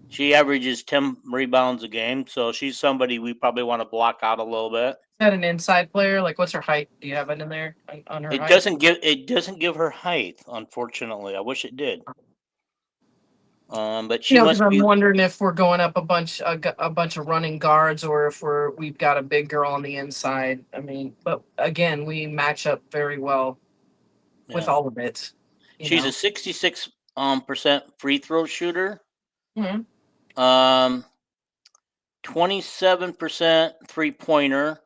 She averages 10 rebounds a game, so she's somebody we probably want to block out a little bit. Is that an inside player? Like, what's her height? Do you have it in there on her height? It doesn't give her height, unfortunately. I wish it did. But she must be. I'm wondering if we're going up a bunch of running guards, or if we've got a big girl on the inside. I mean, but again, we match up very well with all of it. She's a 66% free throw shooter. 27% 3-pointer.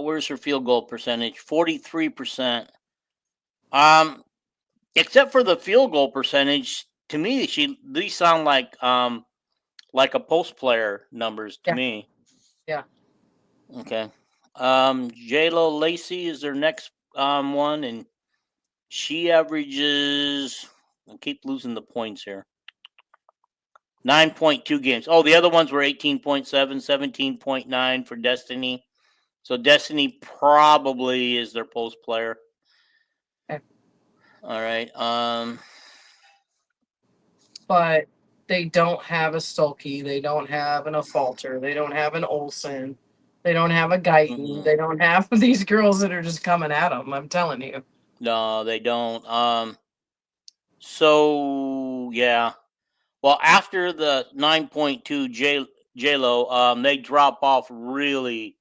Where's her field goal percentage? 43%. Except for the field goal percentage, to me, these sound like a post player numbers to me. Yeah. Okay. J-Lo Lacey is their next one, and she averages. I keep losing the points here. 9.2 games. Oh, the other ones were 18.7, 17.9 for Destiny. So Destiny probably is their post player. Okay. All right. But they don't have a Stolke. They don't have an Afalter. They don't have an Olsen. They don't have a Guyton. They don't have these girls that are just coming at them. I'm telling you. No, they don't. So yeah. Well, after the 9.2 J-Lo, they drop off really.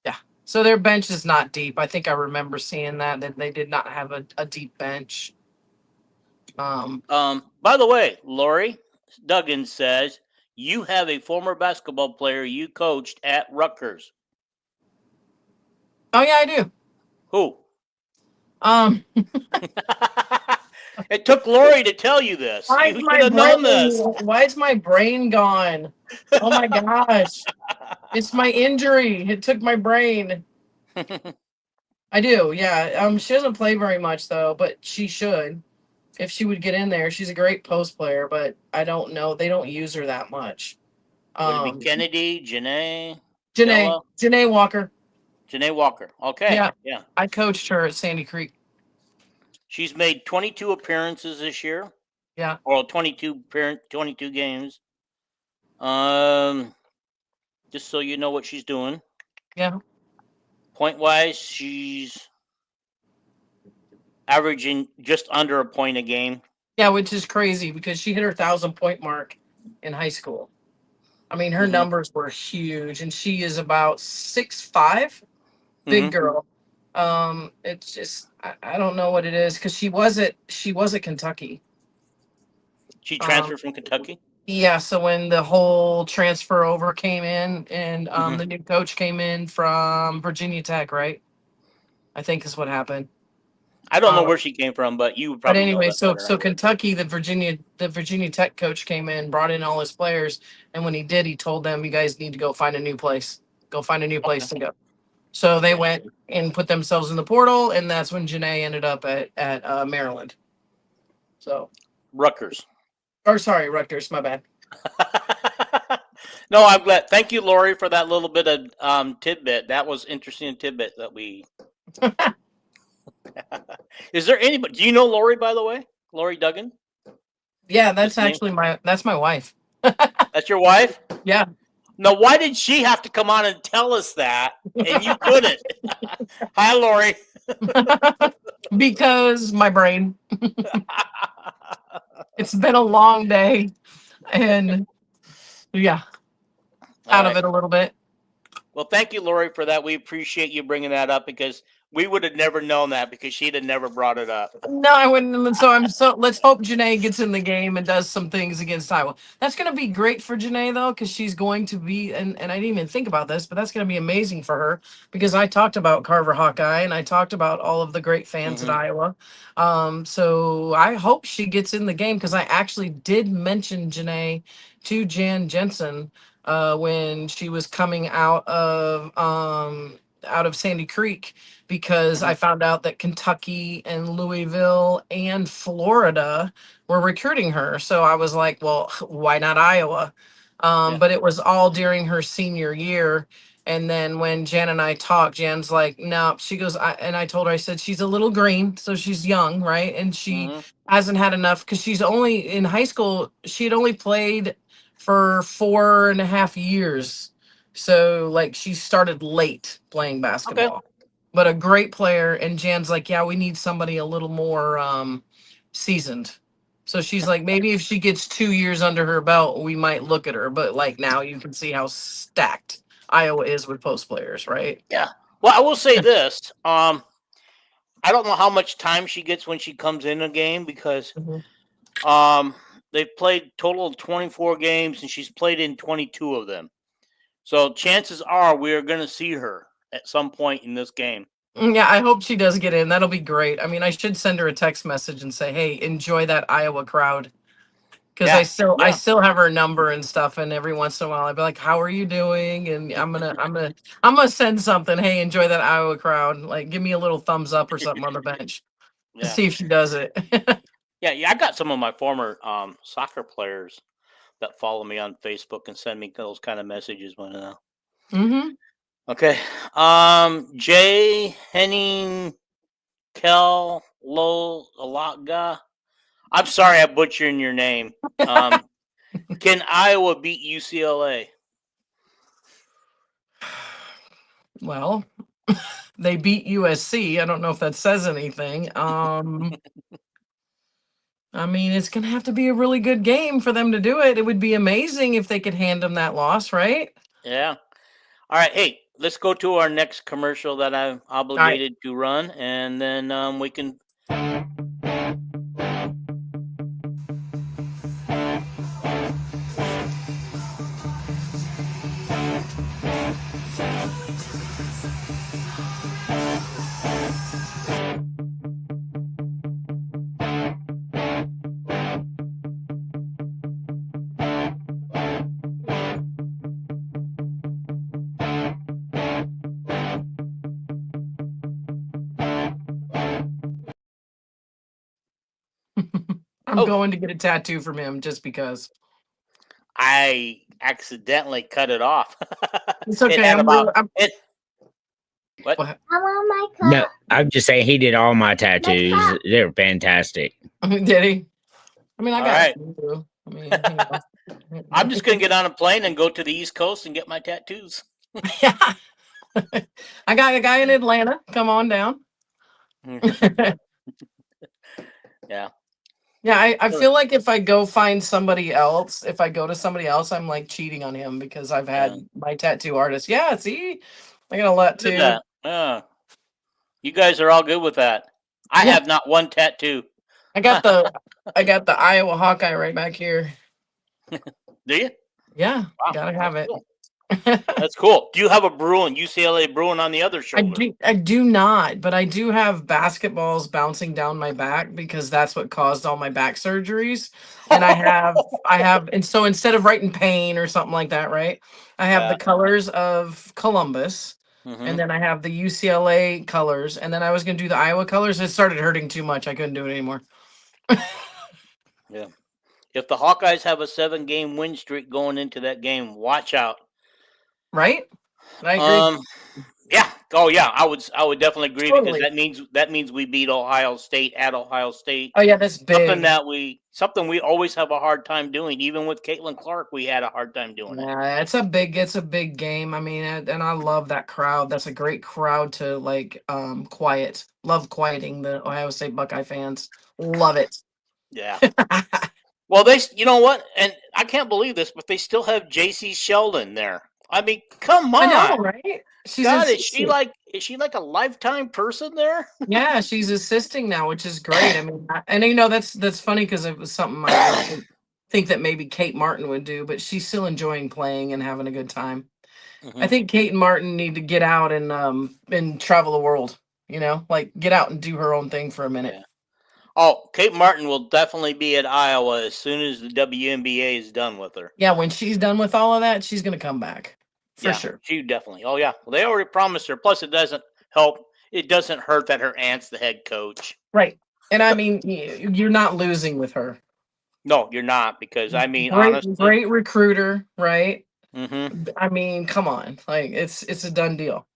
Yeah. So their bench is not deep. I think I remember seeing that they did not have a deep bench. By the way, Lori Duggan says you have a former basketball player you coached at Rutgers. Oh yeah, I do. Who? It took Lori to tell you this. You should have known this. Why is my brain gone? Oh my gosh. It's my injury. It took my brain. I do, yeah. She doesn't play very much though, but she should. If she would get in there. She's a great post player, but I don't know. They don't use her that much. Would it be Kennedy, Janae Walker. Janae Walker. Okay. Yeah. I coached her at Sandy Creek. She's made 22 appearances this year. Yeah. Or 22 games. Just so you know what she's doing. Yeah. Point wise, she's averaging just under a point a game. Yeah, which is crazy because she hit her 1,000-point mark in high school. I mean, her numbers were huge, and she is about 6'5", big girl. It's just I don't know what it is because she was at Kentucky. She transferred from Kentucky. Yeah, so when the whole transfer over came in, and the new coach came in from Virginia Tech, right? I think is what happened. I don't know where she came from, but you would But probably know anyway, that so better. Kentucky, the Virginia Tech coach came in, brought in all his players, and when he did, he told them, "You guys need to go find a new place. Go find a new place to go." So they went and put themselves in the portal, and that's when Janae ended up at Maryland. So Rutgers. Rutgers. My bad. No, I'm glad. Thank you, Lori, for that little bit of tidbit. That was interesting tidbit that we. Is there anybody? Do you know Lori, by the way? Lori Duggan? Yeah, that's actually my wife. That's your wife? Yeah. Now, why did she have to come on and tell us that, and you couldn't? Hi, Lori. Because my brain. It's been a long day, and yeah, out of it a little bit. Well, thank you, Lori, for that. We appreciate you bringing that up because we would have never known that because she'd have never brought it up. No, I wouldn't. So let's hope Janae gets in the game and does some things against Iowa. That's going to be great for Janae though, because she's going to be, and I didn't even think about this, but that's going to be amazing for her because I talked about Carver Hawkeye and I talked about all of the great fans at Iowa. So I hope she gets in the game because I actually did mention Janae to Jan Jensen when she was coming out of Sandy Creek, because I found out that Kentucky and Louisville and Florida were recruiting her. So I was like, well, why not Iowa? But it was all during her senior year. And then when Jan and I talked, Jan's like, no, she goes, and I told her, I said, she's a little green. So she's young, right? And she hasn't had enough because she's only in high school. She had only played for 4.5 years. So like she started late playing basketball. Okay. But a great player. And Jan's like, yeah, we need somebody a little more seasoned. So she's like, maybe if she gets 2 years under her belt, we might look at her. But like now you can see how stacked Iowa is with post players, right? Yeah. Well, I will say this. I don't know how much time she gets when she comes in a game because they've played total of 24 games and she's played in 22 of them. So chances are we are going to see her at some point in this game. Yeah, I hope she does get in. That'll be great. I mean, I should send her a text message and say, "Hey, enjoy that Iowa crowd," because I still have her number and stuff. And every once in a while, I'd be like, "How are you doing?" And I'm gonna send something. Hey, enjoy that Iowa crowd. Like, give me a little thumbs up or something on the bench to see if she does it. Yeah. I got some of my former soccer players that follow me on Facebook and send me those kind of messages when. Okay. Jay Henning Kel Lo Alaga. I'm sorry I'm butchering your name. Can Iowa beat UCLA? Well, they beat USC. I don't know if that says anything. I mean, it's going to have to be a really good game for them to do it. It would be amazing if they could hand them that loss, right? Yeah. All right. Hey, let's go to our next commercial that I'm obligated to run, and then we can. I'm going to get a tattoo from him just because. I accidentally cut it off. It's okay. What? I want my cup. No, I'm just saying he did all my tattoos. They're fantastic. Did he? I mean, I All got right. it. I mean, I'm just going to get on a plane and go to the East Coast and get my tattoos. Yeah. I got a guy in Atlanta. Come on down. Yeah. Yeah, I feel like if I go find somebody else, if I go to somebody else, I'm like cheating on him because I've had my tattoo artist. Yeah, see, I got a lot too. You guys are all good with that. I have not one tattoo. I got the Iowa Hawkeye right back here. Do you? Yeah, Wow, gotta have it. cool. That's cool. Do you have a Bruin, UCLA Bruin on the other I shoulder? do not, but I do have basketballs bouncing down my back because that's what caused all my back surgeries. And and so instead of writing pain or something like that, right? I have Yeah. the colors of Columbus, and Hmm. then I have the UCLA colors, and then I was gonna do the Iowa colors. It started hurting too much. I couldn't do it anymore. Yeah. If the Hawkeyes have a 7-game win streak going into that game, watch out. Right? I agree. Um. Yeah. Oh, yeah. I would definitely agree because Totally. that means we beat Ohio State at Ohio State. Oh yeah, that's Something big. something we always have a hard time doing. Even with Caitlin Clark, we had a hard time doing it. Yeah, it's a big game. I mean, and I love that crowd. That's a great crowd to like quiet. Love quieting the Ohio State Buckeye fans. Love it. Yeah. Well, you know what? And I can't believe this, but they still have J.C. Sheldon there. I mean, come I on. know, right? She's God, is she assisting. like a lifetime person there? Yeah, she's assisting now, which is great. I mean, and that's funny because it was something I would think that maybe Kate Martin would do, but she's still enjoying playing and having a good time. I Hmm. think Kate and Martin need to get out and travel the world. Like get out and do her own thing for a minute. Yeah. Oh, Kate Martin will definitely be at Iowa as soon as the WNBA is done with her. Yeah, when she's done with all of that, she's gonna come back for Yeah, sure. she definitely. Oh, yeah. Well, they already promised her. Plus, it doesn't help. It doesn't hurt that her aunt's the head coach. Right, and I mean, you're not losing with her. No, you're not, because I mean, honestly. Great recruiter, right? Hmm. I mean, come on, like it's a done deal.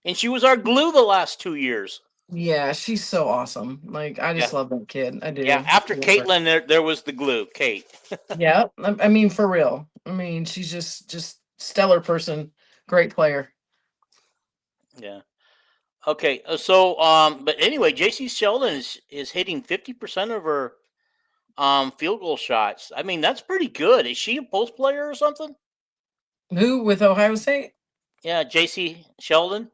And she was our glue the last 2 years. Yeah, she's so awesome. Like I Yeah. just love that kid. I Yeah. do. After Love her. Caitlin, there was the glue, Kate. Yeah, I mean for real. I mean, she's just stellar person, great player. Yeah. Okay. But anyway, JC Sheldon is hitting 50% of her field goal shots. I mean, that's pretty good. Is she a post player or something? Who with Ohio State? Yeah, JC Sheldon.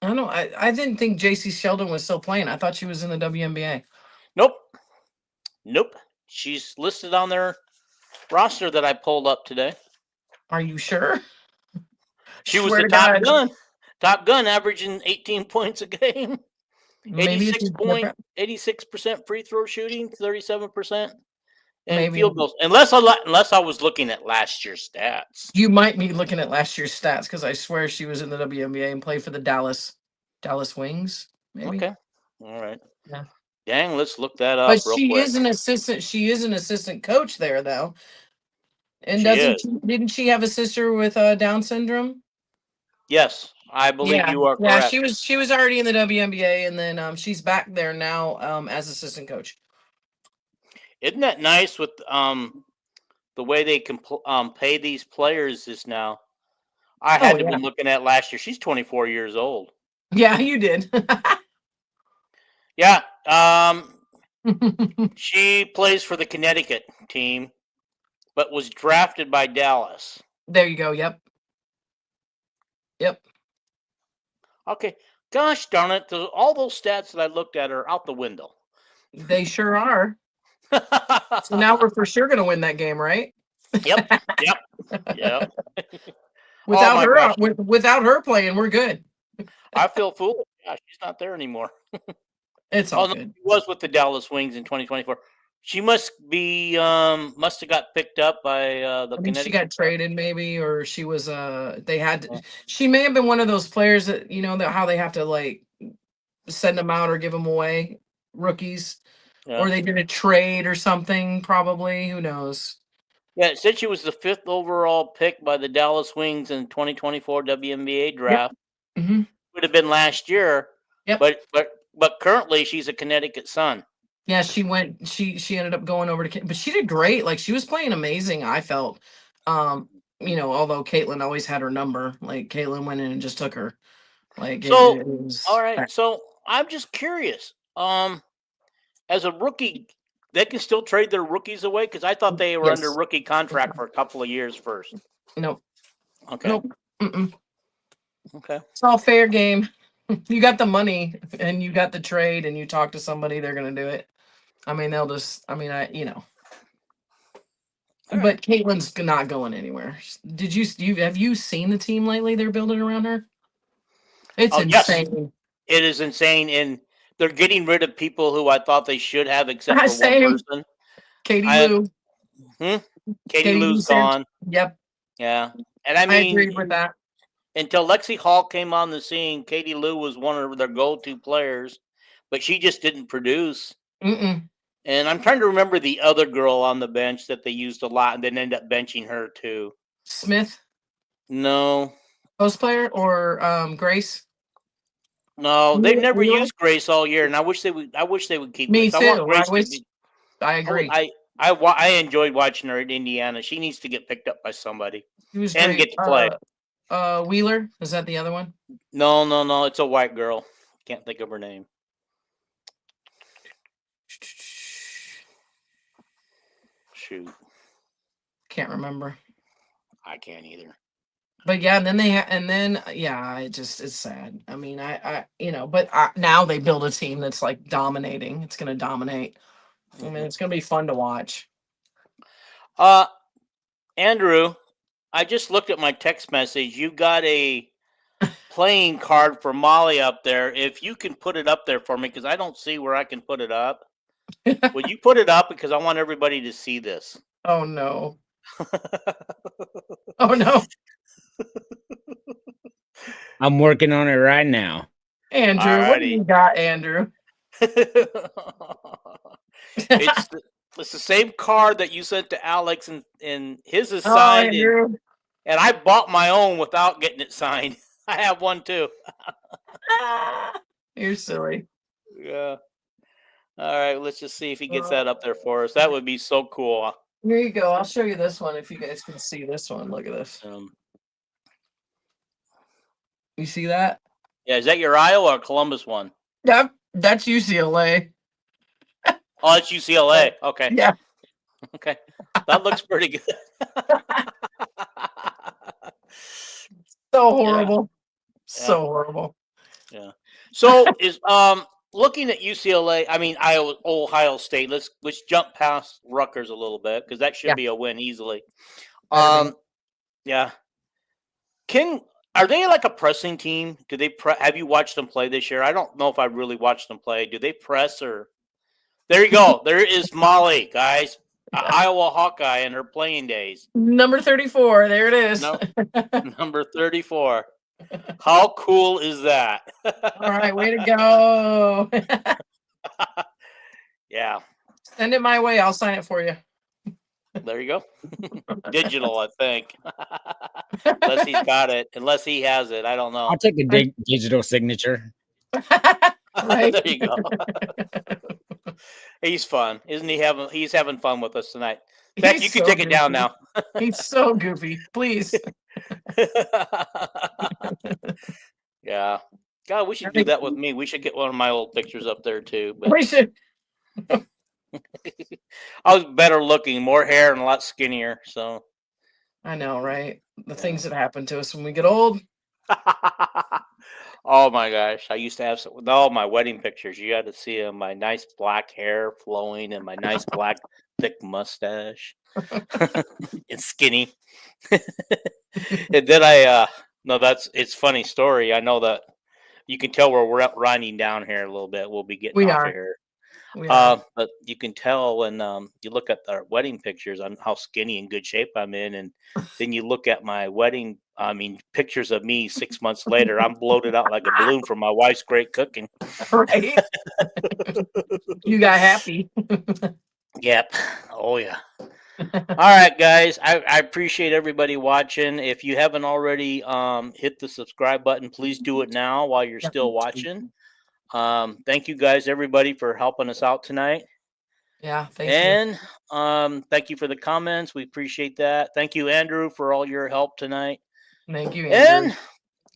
I don't know. I didn't think J.C. Sheldon was still playing. I thought she was in the WNBA. Nope. Nope. She's listed on their roster that I pulled up today. Are you sure? She was Swear the to God. top gun, averaging 18 points a game. Maybe it's 86% free throw shooting, 37%, and maybe field goals. Unless I was looking at last year's stats. you might be looking at last year's stats because I swear she was in the WNBA and played for the Dallas Wings. Maybe. Okay. All right. Yeah. Dang, let's look that up But real she quick. is an assistant. She is an assistant coach there, though. And She is. didn't she have a sister with Down syndrome? Yes, I believe you are Yeah, correct. she was already in the WNBA, and then she's back there now as assistant coach. Isn't that nice with the way they can pay these players is now? I had to be looking at last year. She's 24 years old. Yeah, you did. Yeah. She plays for the Connecticut team, but was drafted by Dallas. There you go. Yep. Okay. Gosh darn it. All those stats that I looked at are out the window. They sure are. So now we're for sure going to win that game, right? Yep. Without her playing, we're good. I feel foolish. Yeah, she's not there anymore. It's all No, good. she was with the Dallas Wings in 2024. She must have got picked up by the I think she Connecticut. got traded maybe, or she was she may have been one of those players that how they have to like send them out or give them away, rookies, or they did a trade or something, probably. Who knows? Yeah, it said she was the 5th overall pick by the Dallas Wings in 2024 WNBA draft. Yep. Mm-hmm. Would have been last year. Yep. But currently she's a Connecticut Sun. Yeah, she ended up going over to, but she did great. Like she was playing amazing. I felt, although Caitlin always had her number, like Caitlin went in and just took her. Like so, it was, all right. So I'm just curious. As a rookie, they can still trade their rookies away because I thought they were under rookie contract for a couple of years first. Nope. Okay. Nope. Mm-mm. Okay. It's all fair game. You got the money and you got the trade and you talk to somebody, they're gonna do it. I mean, they'll just. I mean, All right. But Caitlin's not going anywhere. Did have you seen the team lately? They're building around her. It's Oh, yes. insane. It is insane, and they're getting rid of people who I thought they should have, except for one Same. person. Katie I Lou. Katie Katie Lou Lou's Sanch- gone. Yep, Yeah, and I I mean, agree with that. until Lexi Hall came on the scene, Katie Lou was one of their go-to players, but she just didn't produce. Mm-mm. And I'm trying to remember the other girl on the bench that they used a lot, and then ended up benching her too. Smith, No, post player, or Grace? no, they never Wheeler? used Grace all year, and I wish they would. I wish they would keep Me Grace. I want too. Grace to be. I agree. I enjoyed watching her at Indiana. She needs to get picked up by somebody He was and great. get to play. Wheeler, is that the other one? No, it's a white girl. Can't think of her name. Shoot, Can't remember. I can't either. But yeah, and then it's sad. I mean, I but now they build a team that's like dominating. It's going to dominate. I mean, it's going to be fun to watch. Andrew, I just looked at my text message. You got a playing card for Molly up there. If you can put it up there for me, because I don't see where I can put it up. Would you put it up, because I want everybody to see this? Oh no. Oh no. I'm working on it right now. Andrew, what do you got, Andrew? It's the same card that you sent to Alex, and his is signed. And I bought my own without getting it signed. I have one too. You're silly. Yeah. All right, let's just see if he gets that up there for us. That would be so cool. Here you go. I'll show you this one if you guys can see this one. Look at this. You see that? Yeah, is that your Iowa or Columbus one? Yep, that's UCLA. Oh, it's UCLA. Okay. Yeah. Okay. That looks pretty good. So horrible. Yeah. So horrible. Yeah. So is looking at UCLA, I mean Ohio State. Let's jump past Rutgers a little bit, because that should be a win easily. Yeah. Are they like a pressing team? Do they have you watched them play this year? I don't know if I really watched them play. Do they press or? There you go. There is Molly, guys. Iowa Hawkeye in her playing days. Number 34. There it is. No, number 34. How cool is that? All right, way to go. Yeah. Send it my way. I'll sign it for you. There you go. Digital, I think. Unless he's got it. Unless he has it. I don't know. I'll take a digital signature. There you go. He's fun. Isn't he? He's having fun with us tonight. In fact, you can take it down now. He's so goofy. Please. Yeah. God, we should do that with me. We should get one of my old pictures up there too. But we should. I was better looking, more hair, and a lot skinnier. So I know, right? The things that happen to us when we get old. Oh my gosh! I used to have with all my wedding pictures. You got to see them. My nice black hair flowing and my nice black thick mustache and skinny. And then it's funny story. I know that you can tell we're winding down here a little bit. We'll be getting off of here. But you can tell when you look at our wedding pictures on how skinny and good shape I'm in, and then you look at my wedding. I mean, pictures of me 6 months later, I'm bloated out like a balloon from my wife's great cooking. Right? You got happy. Yep. Oh yeah. All right, guys. I appreciate everybody watching. If you haven't already hit the subscribe button, please do it now while you're still watching. Thank you guys, everybody, for helping us out tonight. Yeah, thank you. And thank you for the comments. We appreciate that. Thank you, Andrew, for all your help tonight. Thank you, Andrew.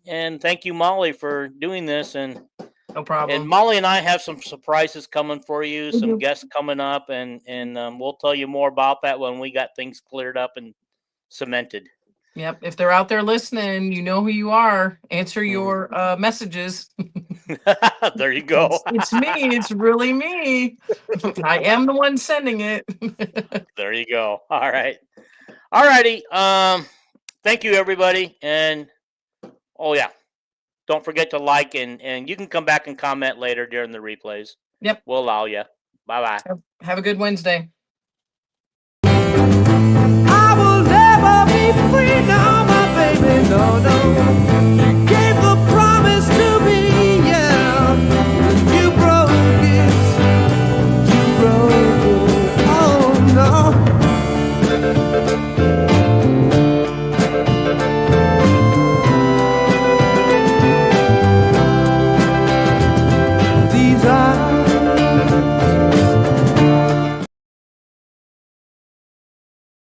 And thank you, Molly, for doing this. And no problem. And Molly and I have some surprises coming for you, some guests coming up, and we'll tell you more about that when we got things cleared up and cemented. Yep. If they're out there listening, you know who you are. Answer your messages. There you go. It's me. It's really me. I am the one sending it. There you go. All right. Alrighty. Thank you, everybody. And oh yeah, don't forget to like and you can come back and comment later during the replays. Yep. We'll allow you. Bye bye. Have a good Wednesday. I will never be free now.